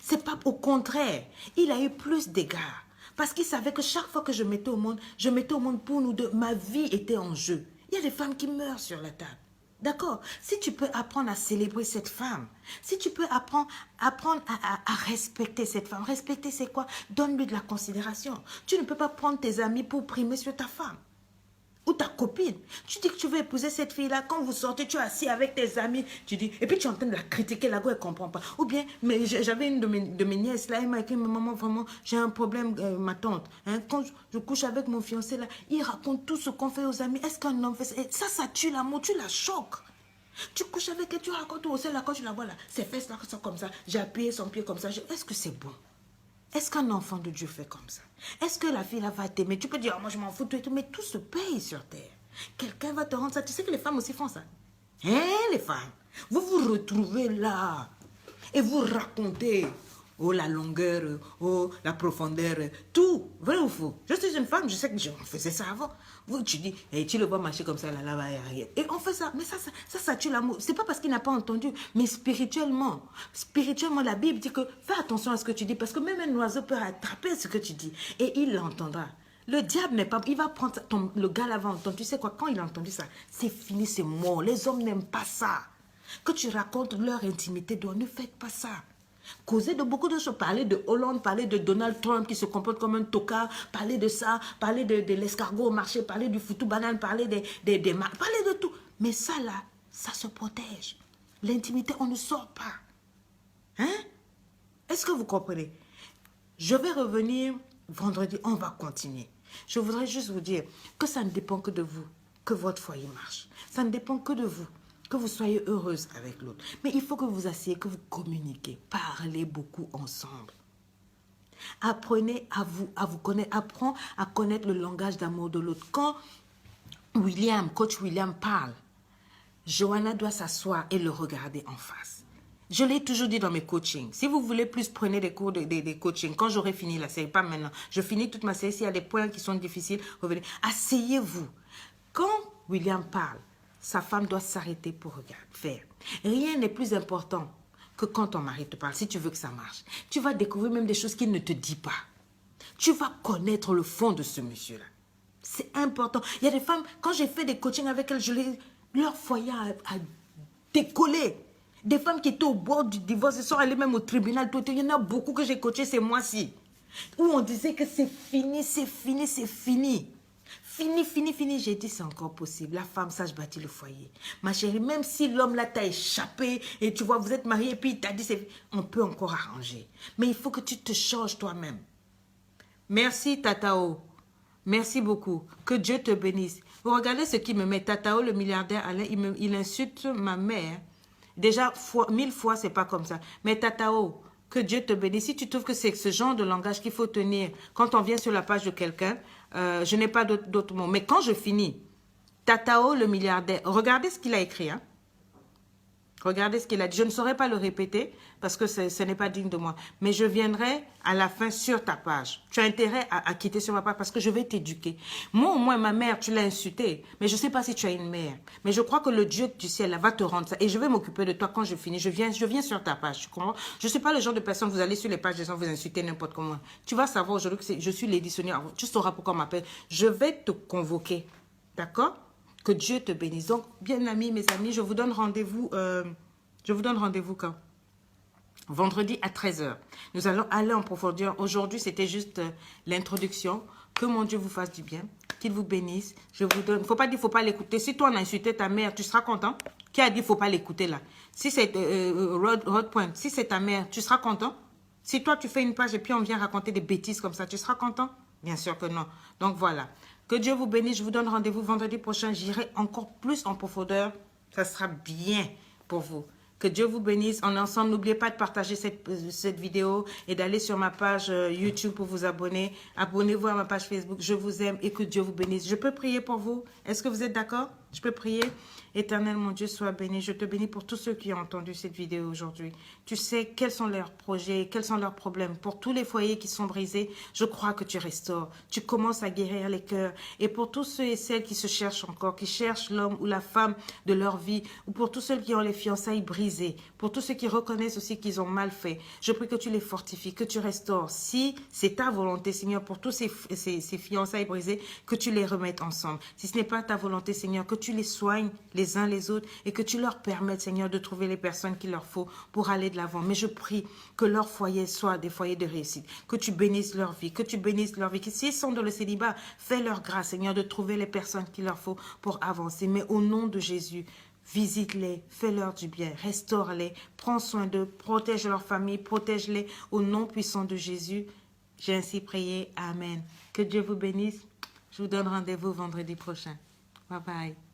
C'est pas au contraire. Il a eu plus d'égards. Parce qu'il savait que chaque fois que je mettais au monde pour nous deux. Ma vie était en jeu. Il y a des femmes qui meurent sur la table. D'accord? Si tu peux apprendre à célébrer cette femme, si tu peux apprendre à respecter cette femme, respecter c'est quoi? Donne-lui de la considération. Tu ne peux pas prendre tes amis pour primer sur ta femme. Ou ta copine. Tu dis que tu veux épouser cette fille-là. Quand vous sortez, tu es assis avec tes amis. Tu dis, et puis tu es en train de la critiquer. La go, elle ne comprend pas. Ou bien, mais j'avais une de mes nièces là. Elle m'a dit, maman, vraiment, j'ai un problème, ma tante. Hein, quand je couche avec mon fiancé là, il raconte tout ce qu'on fait aux amis. Est-ce qu'un homme fait ça? Et ça tue l'amour. Tu la choques. Tu couches avec elle, tu racontes tout. Là, quand tu la vois là, ses fesses là, sont comme ça. J'ai appuyé son pied comme ça. Est-ce que c'est bon? Est-ce qu'un enfant de Dieu fait comme ça? Est-ce que la fille là va t'aimer? Tu peux dire, oh, moi je m'en fous, tout et tout, mais tout se paye sur terre. Quelqu'un va te rendre ça. Tu sais que les femmes aussi font ça. Hein, les femmes? Vous vous retrouvez là et vous racontez, oh la longueur, oh la profondeur, tout. Vrai ou faux? Je suis une femme, je sais que on faisait ça avant. Vous, tu dis, hey, tu le vois marcher comme ça, là-bas, rien. Et on fait ça. Mais ça tue l'amour. C'est pas parce qu'il n'a pas entendu, mais spirituellement, la Bible dit que fais attention à ce que tu dis, parce que même un oiseau peut attraper ce que tu dis. Et il l'entendra. Le diable n'est pas... Il va prendre ça, le gars là va entendre. Tu sais quoi, quand il a entendu ça, c'est fini, c'est mort. Les hommes n'aiment pas ça. Que tu racontes leur intimité, ne faites pas ça. Causer de beaucoup de choses, parler de Hollande, parler de Donald Trump qui se comporte comme un tocard, parler de ça, parler de l'escargot au marché, parler du foutu banane, parler des marques, parler de tout. Mais ça là, ça se protège. L'intimité, on ne sort pas. Hein? Est-ce que vous comprenez? Je vais revenir vendredi, on va continuer. Je voudrais juste vous dire que ça ne dépend que de vous, que votre foyer marche. Ça ne dépend que de vous. Que vous soyez heureuse avec l'autre. Mais il faut que vous asseyez, que vous communiquez. Parlez beaucoup ensemble. Apprenez à vous connaître. Apprends à connaître le langage d'amour de l'autre. Quand coach William parle, Johanna doit s'asseoir et le regarder en face. Je l'ai toujours dit dans mes coachings. Si vous voulez plus, prenez des cours des coachings. Quand j'aurai fini la série, pas maintenant. Je finis toute ma série. S'il y a des points qui sont difficiles, revenez. Asseyez-vous. Quand William parle, sa femme doit s'arrêter pour faire. Rien n'est plus important que quand ton mari te parle, si tu veux que ça marche. Tu vas découvrir même des choses qu'il ne te dit pas. Tu vas connaître le fond de ce monsieur-là. C'est important. Il y a des femmes, quand j'ai fait des coachings avec elles, leur foyer a décollé. Des femmes qui étaient au bord du divorce, elles sont allées même au tribunal. Il y en a beaucoup que j'ai coachées ces mois-ci. Où on disait que c'est fini, c'est fini, c'est fini. Fini. J'ai dit, c'est encore possible. La femme sage bâtit le foyer. Ma chérie, même si l'homme là t'a échappé et tu vois, vous êtes mariés et puis il t'a dit, on peut encore arranger. Mais il faut que tu te changes toi-même. Merci, Tatao. Merci beaucoup. Que Dieu te bénisse. Vous regardez ce qui me met. Tatao, le milliardaire, Alain, il insulte ma mère. Déjà, 1000 fois, c'est pas comme ça. Mais Tatao, que Dieu te bénisse. Si tu trouves que c'est ce genre de langage qu'il faut tenir quand on vient sur la page de quelqu'un, je n'ai pas d'autres mots. Mais quand je finis, Tatao, le milliardaire, regardez ce qu'il a écrit. Hein? Regardez ce qu'il a dit. Je ne saurais pas le répéter parce que ce n'est pas digne de moi. Mais je viendrai à la fin sur ta page. Tu as intérêt à quitter sur ma page parce que je vais t'éduquer. Moi, au moins, ma mère, tu l'as insultée. Mais je ne sais pas si tu as une mère. Mais je crois que le Dieu du ciel là, va te rendre ça. Et je vais m'occuper de toi quand je finis. Je viens sur ta page. Tu comprends? Je ne suis pas le genre de personne, vous allez sur les pages des gens, vous insultez n'importe comment. Tu vas savoir aujourd'hui que je suis l'éditionnaire. Tu sauras pourquoi on m'appelle. Je vais te convoquer. D'accord? Que Dieu te bénisse. Donc, bien amis, mes amis, je vous donne rendez-vous. Quand? Vendredi à 13 h. Nous allons aller en profondeur. Aujourd'hui, c'était juste l'introduction. Que mon Dieu vous fasse du bien. Qu'il vous bénisse. Je vous donne. Faut pas dire, faut pas l'écouter. Si toi, on a insulté ta mère, tu seras content. Qui a dit, faut pas l'écouter là? Si c'est Rod Point, si c'est ta mère, tu seras content. Si toi, tu fais une page et puis on vient raconter des bêtises comme ça, tu seras content? Bien sûr que non. Donc voilà. Que Dieu vous bénisse. Je vous donne rendez-vous vendredi prochain. J'irai encore plus en profondeur. Ça sera bien pour vous. Que Dieu vous bénisse. On est ensemble. N'oubliez pas de partager cette vidéo et d'aller sur ma page YouTube pour vous abonner. Abonnez-vous à ma page Facebook. Je vous aime et que Dieu vous bénisse. Je peux prier pour vous? Est-ce que vous êtes d'accord? Je peux prier? Éternel, mon Dieu, sois béni. Je te bénis pour tous ceux qui ont entendu cette vidéo aujourd'hui. Tu sais quels sont leurs projets, quels sont leurs problèmes. Pour tous les foyers qui sont brisés, je crois que tu restaures. Tu commences à guérir les cœurs. Et pour tous ceux et celles qui se cherchent encore, qui cherchent l'homme ou la femme de leur vie, ou pour tous ceux qui ont les fiançailles brisées, pour tous ceux qui reconnaissent aussi qu'ils ont mal fait, je prie que tu les fortifies, que tu restaures. Si c'est ta volonté, Seigneur, pour tous ces fiançailles brisées, que tu les remettes ensemble. Si ce n'est pas ta volonté, Seigneur, que tu les soignes les uns les autres et que tu leur permettes, Seigneur, de trouver les personnes qu'il leur faut pour aller de l'avant. Mais je prie que leur foyer soit des foyers de réussite, que tu bénisses leur vie, que tu bénisses leur vie, que s'ils sont dans le célibat, fais leur grâce, Seigneur, de trouver les personnes qu'il leur faut pour avancer. Mais au nom de Jésus, visite-les, fais-leur du bien, restaure-les, prends soin d'eux, protège leur famille, protège-les au nom puissant de Jésus. J'ai ainsi prié. Amen. Que Dieu vous bénisse. Je vous donne rendez-vous vendredi prochain. Bye bye.